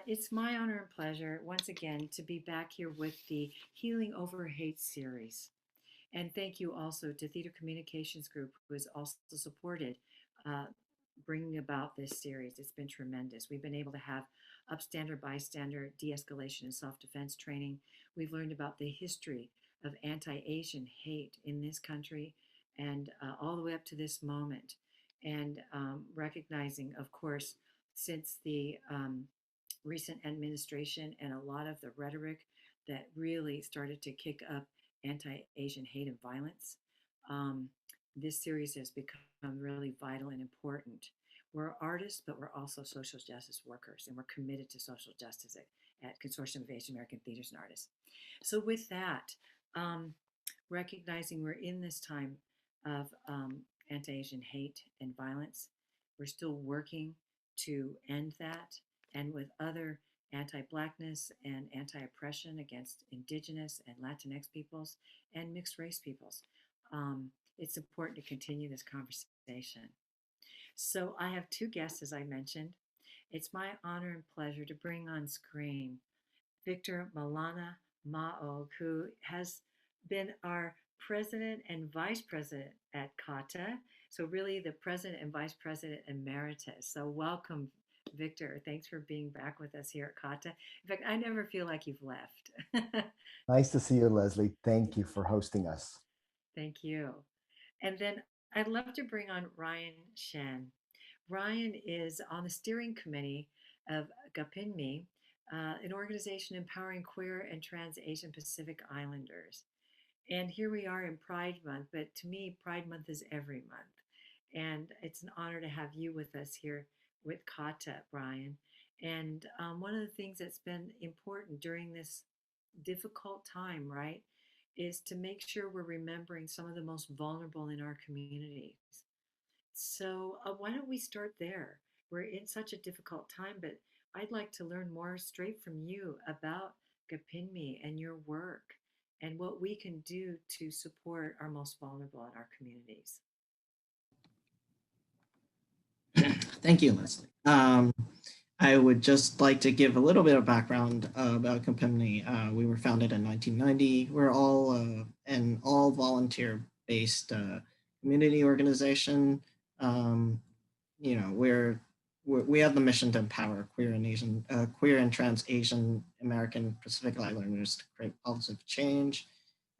it's my honor and pleasure once again to be back here with the Healing Over Hate series. And thank you also to Theater Communications Group, who has also supported uh, bringing about this series. It's been tremendous. We've been able to have upstander, bystander, de-escalation, and self-defense training. We've learned about the history of anti-Asian hate in this country and all the way up to this moment. And recognizing, of course, since the recent administration and a lot of the rhetoric that really started to kick up anti-Asian hate and violence, this series has become really vital and important. We're artists, but we're also social justice workers, and we're committed to social justice at Consortium of Asian American Theaters and Artists. So with that, recognizing we're in this time of anti-Asian hate and violence, we're still working to end that, and with other anti-Blackness and anti-oppression against Indigenous and Latinx peoples and mixed race peoples. It's important to continue this conversation. So I have two guests, as I mentioned. It's my honor and pleasure to bring on screen Victor Malana Maog, who has been our president and vice president at CAATA. So really the president and vice president emeritus. So welcome, Victor. Thanks for being back with us here at CAATA. In fact, I never feel like you've left. Nice to see you, Leslie. Thank you for hosting us. Thank you. And then I'd love to bring on Ryan Shen. Ryan is on the steering committee of GAPINMI, an organization empowering queer and trans Asian Pacific Islanders. And here we are in Pride Month, but to me, Pride Month is every month. And it's an honor to have you with us here with CAATA, Brian. And one of the things that's been important during this difficult time, right, is to make sure we're remembering some of the most vulnerable in our communities. So why don't we start there? We're in such a difficult time, but I'd like to learn more straight from you about GAPINMI and your work and what we can do to support our most vulnerable in our communities. Thank you, Leslie. I would just like to give a little bit of background about GAPINMI. We were founded in 1990. We're all an all volunteer-based community organization. You know, we have the mission to empower queer and trans Asian American Pacific Islanders to create positive change.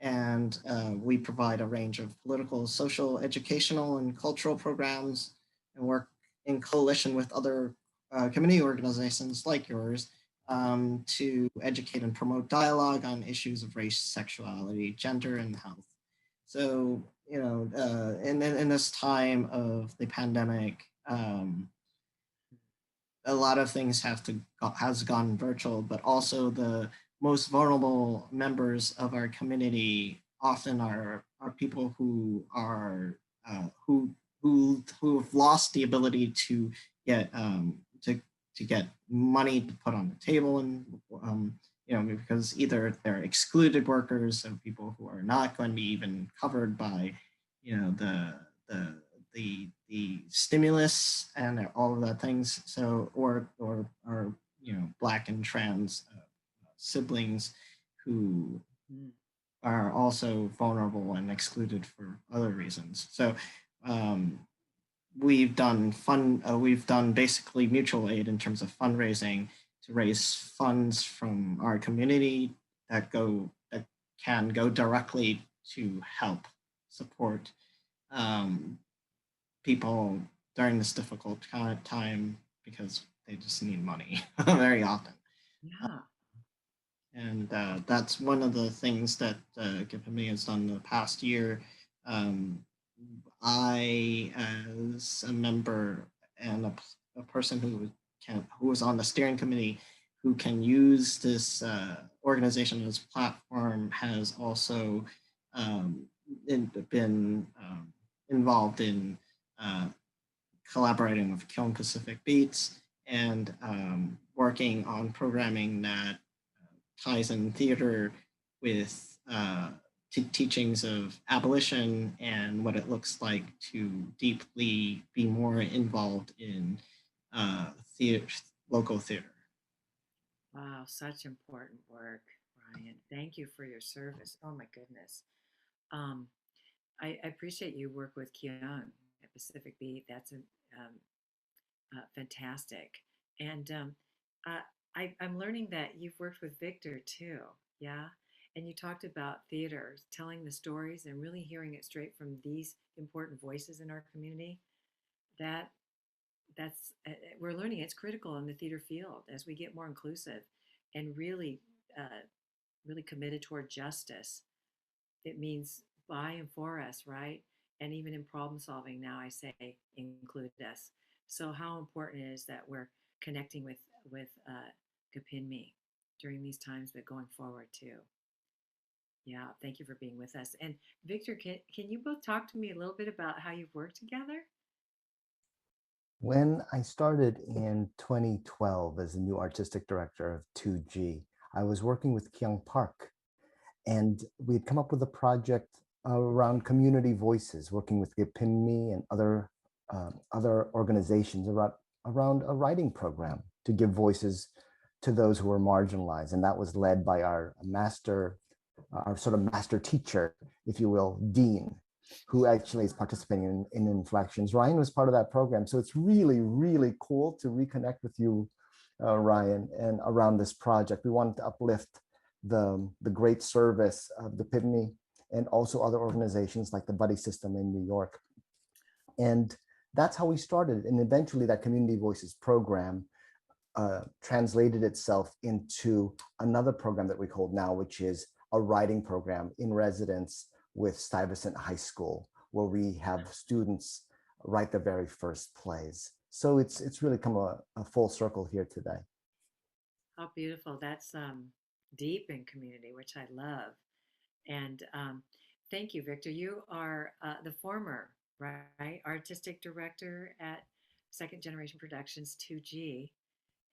And we provide a range of political, social, educational, and cultural programs and work in coalition with other community organizations like yours to educate and promote dialogue on issues of race, sexuality, gender, and health. So, you know, in this time of the pandemic, a lot of things has gone virtual, but also the most vulnerable members of our community often are people who are who have lost the ability to get to get money to put on the table, and you know, because either they're excluded workers or people who are not going to be even covered by, you know, the stimulus and all of that things. So or you know, Black and trans siblings who are also vulnerable and excluded for other reasons. So we've done basically mutual aid in terms of fundraising to raise funds from our community that can go directly to help support people during this difficult time because they just need money very often. Yeah. And that's one of the things that GiveMe has done in the past year. I, as a member and a person who was on the steering committee, who can use this organization as platform, has also been involved in collaborating with Kiln Pacific Beats and working on programming that ties in theater with teachings of abolition and what it looks like to deeply be more involved in theater, local theater. Wow, such important work, Ryan. Thank you for your service. Oh my goodness. Um, I appreciate you work with Kyung at Pacific Beat. That's fantastic. And I'm learning that you've worked with Victor too. Yeah. And you talked about theater, telling the stories and really hearing it straight from these important voices in our community. That we're learning it's critical in the theater field as we get more inclusive and really committed toward justice. It means by and for us, right? And even in problem solving now, I say include us. So how important it is that we're connecting with Gapinmi during these times, but going forward too. Yeah, thank you for being with us. And Victor, can you both talk to me a little bit about how you've worked together? When I started in 2012 as the new artistic director of 2G, I was working with Kyung Park, and we had come up with a project around community voices, working with Gapinmi and other organizations around a writing program to give voices to those who were marginalized. And that was led by our sort of master teacher, if you will, Dean, who actually is participating in Inflections. Ryan was part of that program. So it's really, really cool to reconnect with you, Ryan, and around this project. We wanted to uplift the great service of the PIDMI and also other organizations like the Buddy System in New York. And that's how we started. And eventually that Community Voices program translated itself into another program that we hold now, which is a writing program in residence with Stuyvesant High School, where we have students write their very first plays. So it's really come a full circle here today. How beautiful. That's deep in community, which I love. And thank you, Victor. You are the former, right, artistic director at Second Generation Productions 2G,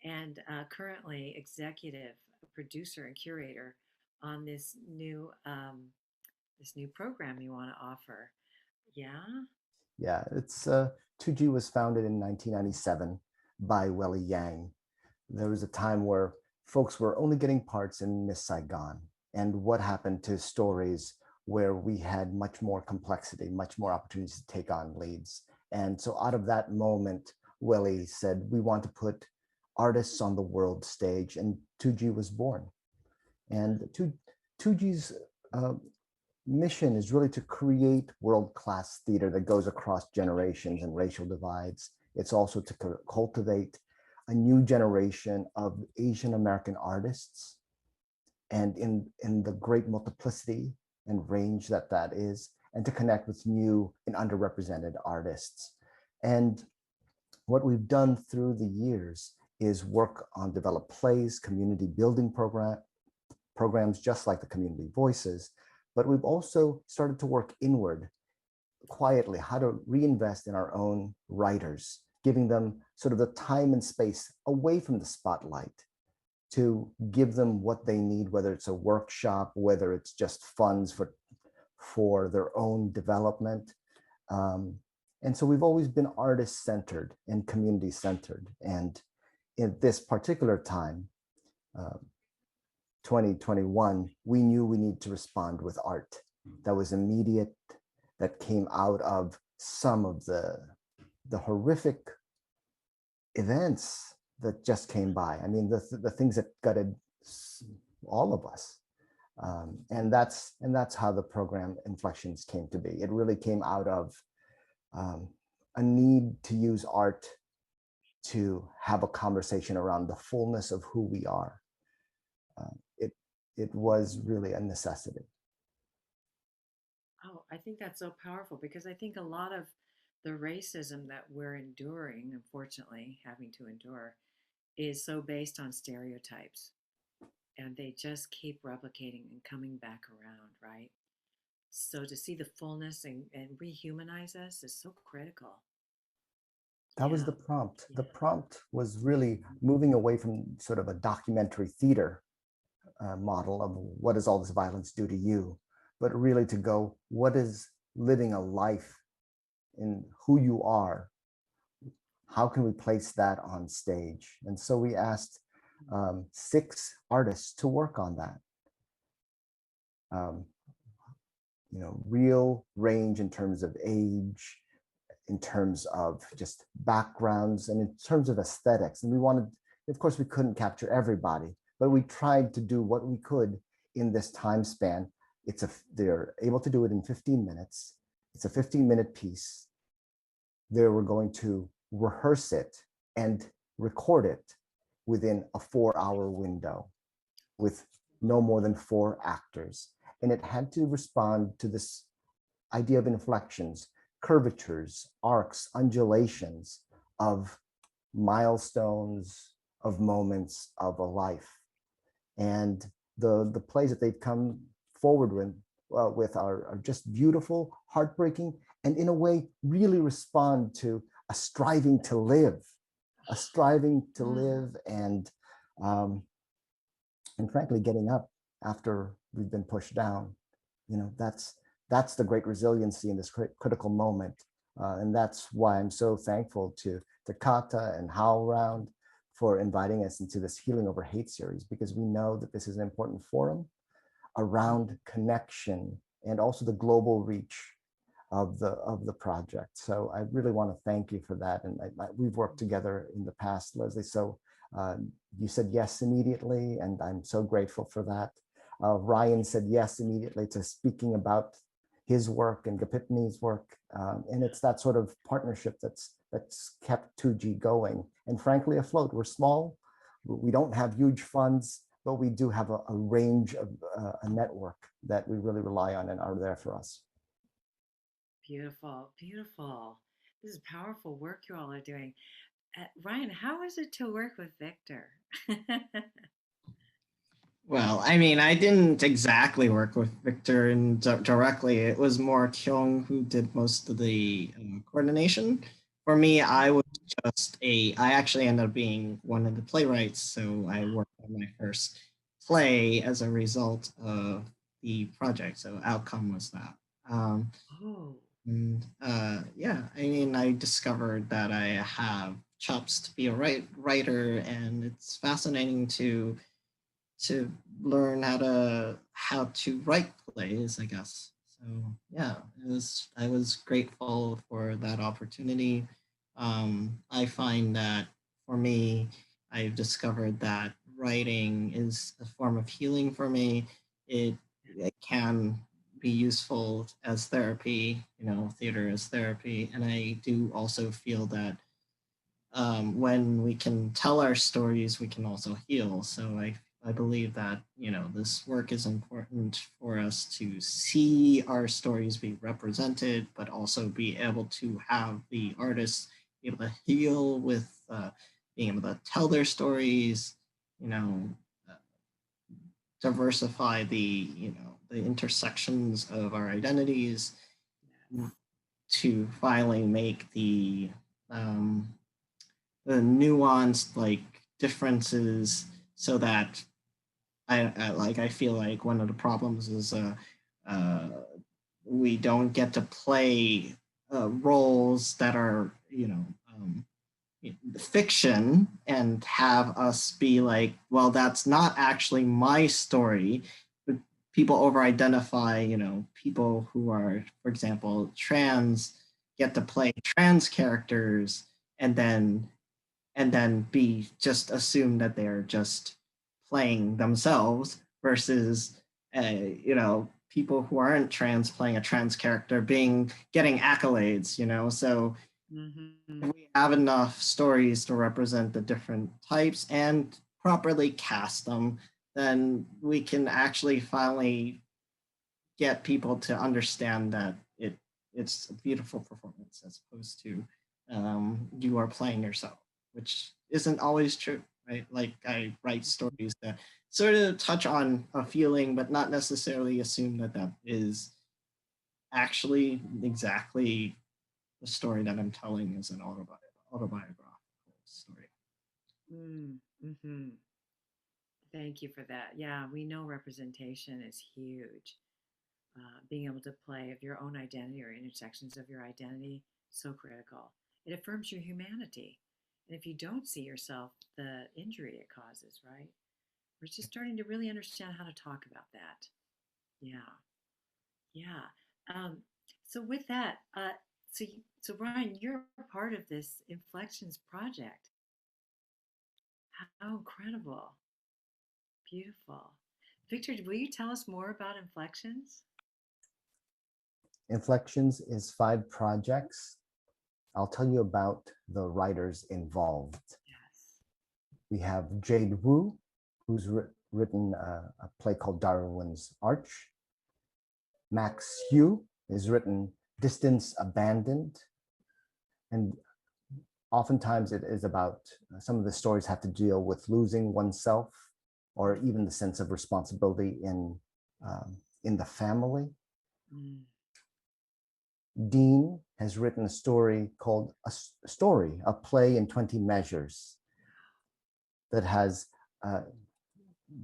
and currently executive producer and curator on this new program you want to offer. Yeah. Yeah, it's 2G was founded in 1997 by Welly Yang. There was a time where folks were only getting parts in Miss Saigon, and what happened to stories where we had much more complexity, much more opportunities to take on leads. And so out of that moment, Welly said, we want to put artists on the world stage, and 2G was born. And 2G's mission is really to create world-class theater that goes across generations and racial divides. It's also to cultivate a new generation of Asian American artists, and in the great multiplicity and range that is, and to connect with new and underrepresented artists. And what we've done through the years is work on developed plays, community building programs just like the Community Voices, but we've also started to work inward quietly, how to reinvest in our own writers, giving them sort of the time and space away from the spotlight to give them what they need, whether it's a workshop, whether it's just funds for their own development. And so we've always been artist-centered and community-centered. And in this particular time, 2021, we knew we need to respond with art that was immediate, that came out of some of the horrific events that just came by. I mean, the things that gutted all of us. And that's how the program Inflections came to be. It really came out of a need to use art to have a conversation around the fullness of who we are. It was really a necessity. Oh, I think that's so powerful because I think a lot of the racism that we're enduring, unfortunately, having to endure, is so based on stereotypes. And they just keep replicating and coming back around, right? So to see the fullness and rehumanize us is so critical. That was the prompt. The prompt was really moving away from sort of a documentary theater model of what does all this violence do to you, but really to go, what is living a life in who you are? How can we place that on stage? And so we asked 6 artists to work on that. Real range in terms of age, in terms of just backgrounds, and in terms of aesthetics. And we wanted, of course, we couldn't capture everybody, but we tried to do what we could in this time span. They're able to do it in 15 minutes. It's a 15-minute piece. They were going to rehearse it and record it within a 4-hour window with no more than 4 actors. And it had to respond to this idea of inflections, curvatures, arcs, undulations of milestones, of moments of a life. And the plays that they've come forward with are just beautiful, heartbreaking, and in a way really respond to a striving to live, and frankly, getting up after we've been pushed down. That's the great resiliency in this critical moment. And that's why I'm so thankful to CAATA and HowlRound for inviting us into this Healing Over Hate series, because we know that this is an important forum around connection and also the global reach of the project. So I really want to thank you for that. And we've worked together in the past, Leslie. So you said yes immediately, and I'm so grateful for that. Ryan said yes immediately to speaking about his work and Gapipni's work. And it's that sort of partnership that's kept 2G going and frankly afloat. We're small, we don't have huge funds, but we do have a range of a network that we really rely on and are there for us. Beautiful, beautiful. This is powerful work you all are doing. Ryan, how is it to work with Victor? Well, I mean, I didn't exactly work with Victor directly. It was more Kyung who did most of the coordination. For me, I was I actually ended up being one of the playwrights, so I worked on my first play as a result of the project. So outcome was that. And yeah, I mean, I discovered that I have chops to be a writer, and it's fascinating to learn how to write plays, I guess. So yeah, I was grateful for that opportunity. I find that for me, I've discovered that writing is a form of healing for me. It can be useful as therapy, theater as therapy. And I do also feel that when we can tell our stories, we can also heal. So I believe that, this work is important for us to see our stories be represented, but also be able to have the artists be able to heal with being able to tell their stories, diversify the intersections of our identities to finally make the nuanced differences, so that I feel like one of the problems is we don't get to play roles that are fiction and have us be like, well, that's not actually my story. But people over identify, people who are, for example, trans, get to play trans characters, and and then be just assume that they're just playing themselves versus people who aren't trans playing a trans character getting accolades, so Mm-hmm. if we have enough stories to represent the different types and properly cast them, then we can actually finally get people to understand that it's a beautiful performance as opposed to you are playing yourself, which isn't always true, right? Like I write stories that sort of touch on a feeling, but not necessarily assume that that is actually exactly the story that I'm telling is an autobiographical story. Mm-hmm. Thank you for that. Yeah, we know representation is huge. Being able to play of your own identity or intersections of your identity, so critical. It affirms your humanity. And if you don't see yourself, the injury it causes, right? We're just starting to really understand how to talk about that. Yeah, yeah. Um, so with that, so Ryan, you're a part of this Inflections project. How incredible! Beautiful. Victor, will you tell us more about Inflections? Inflections is 5 projects. I'll tell you about the writers involved. Yes. We have Jade Wu, who's written a play called Darwin's Arch. Max Yu has written Distance Abandoned. And oftentimes it is about some of the stories have to deal with losing oneself or even the sense of responsibility in the family. Mm. Dean has written a story called a play in 20 measures that has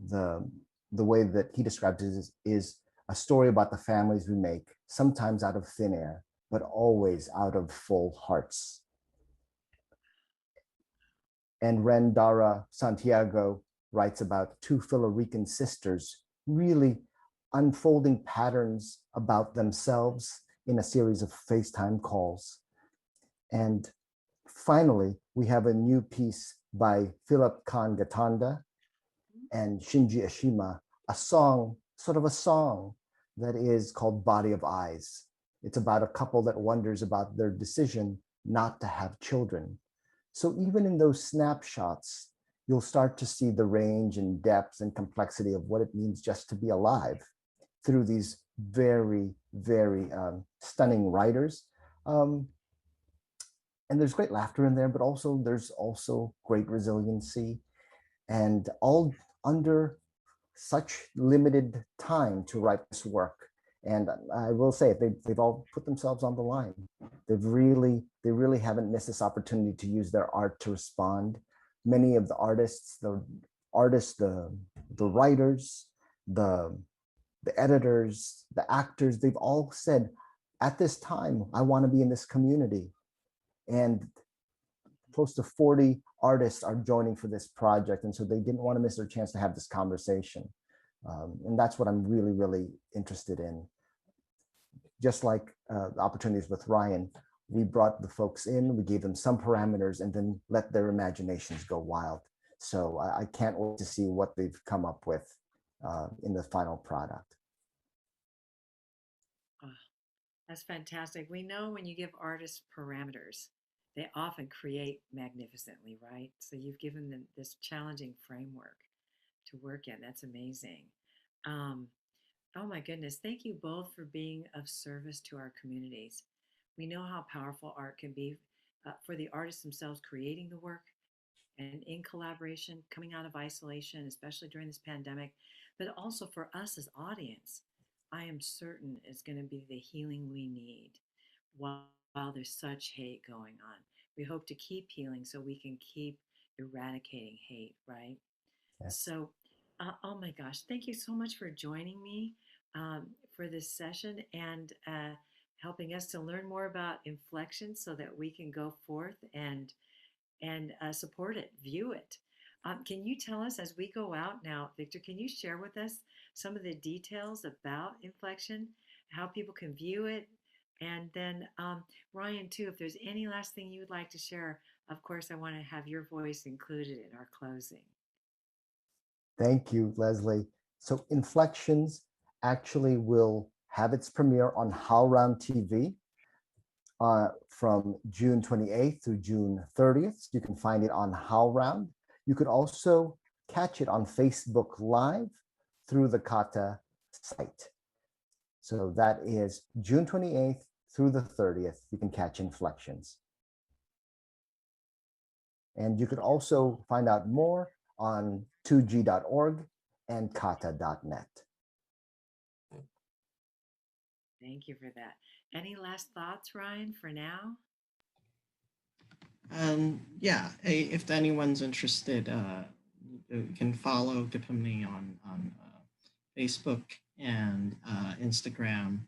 the way that he describes it is a story about the families we make, sometimes out of thin air, but always out of full hearts. And Rendara Santiago writes about 2 Philorican sisters really unfolding patterns about themselves in a series of FaceTime calls. And finally, we have a new piece by Philip Khan Gatanda and Shinji Ashima, a song that is called Body of Eyes. It's about a couple that wonders about their decision not to have children. So even in those snapshots, you'll start to see the range and depth and complexity of what it means just to be alive through these very, very stunning writers. And there's great laughter in there, but there's also great resiliency, and all under such limited time to write this work. And I will say, they've all put themselves on the line. They really haven't missed this opportunity to use their art to respond. Many of the artists, the writers, the editors, the actors, they've all said, at this time, I want to be in this community. And close to 40 artists are joining for this project. And so they didn't want to miss their chance to have this conversation. And that's what I'm really, really interested in. Just like the opportunities with Ryan, we brought the folks in, we gave them some parameters, and then let their imaginations go wild. So I can't wait to see what they've come up with in the final product. Oh, that's fantastic. We know when you give artists parameters, they often create magnificently, right? So you've given them this challenging framework to work in. That's amazing. Um, oh my goodness. Thank you both for being of service to our communities. We know how powerful art can be for the artists themselves creating the work and in collaboration, coming out of isolation, especially during this pandemic, but also for us as audience. I am certain it's going to be the healing we need while there's such hate going on. We hope to keep healing so we can keep eradicating hate, right? Yes. So, oh my gosh, thank you so much for joining me for this session and helping us to learn more about inflection so that we can go forth and support it, view it. Can you tell us as we go out now, Victor, can you share with us some of the details about inflection, how people can view it? And then Ryan, too, if there's any last thing you would like to share of course, I want to have your voice included in our closing. Thank you, Leslie. So Inflections actually will have its premiere on HowlRound TV from June 28th through June 30th. You can find it on HowlRound. You could also catch it on Facebook Live through the CAATA site. So that is June 28th through the 30th. You can catch Inflections. And you could also find out more on 2g.org and CAATA.net. Thank you for that. Any last thoughts, Ryan, for now? Yeah, if anyone's interested, you can follow Gipimni on Facebook and Instagram,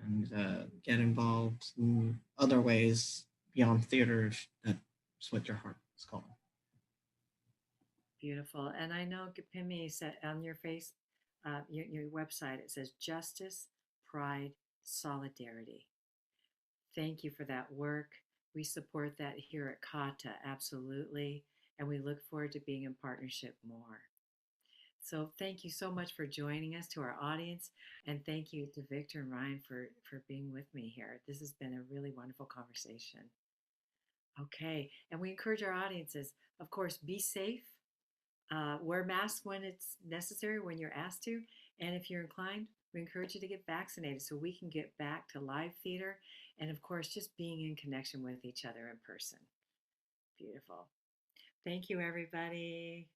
and get involved in other ways beyond theater. That's what your heart is calling. Beautiful. And I know Gipimi said on your your website, it says justice, pride, solidarity. Thank you for that work. We support that here at CAATA, absolutely. And we look forward to being in partnership more. So thank you so much for joining us, to our audience. And thank you to Victor and Ryan for being with me here. This has been a really wonderful conversation. Okay. And we encourage our audiences, of course, be safe. Wear masks when it's necessary, when you're asked to. And if you're inclined, we encourage you to get vaccinated so we can get back to live theater. And of course, just being in connection with each other in person. Beautiful. Thank you, everybody.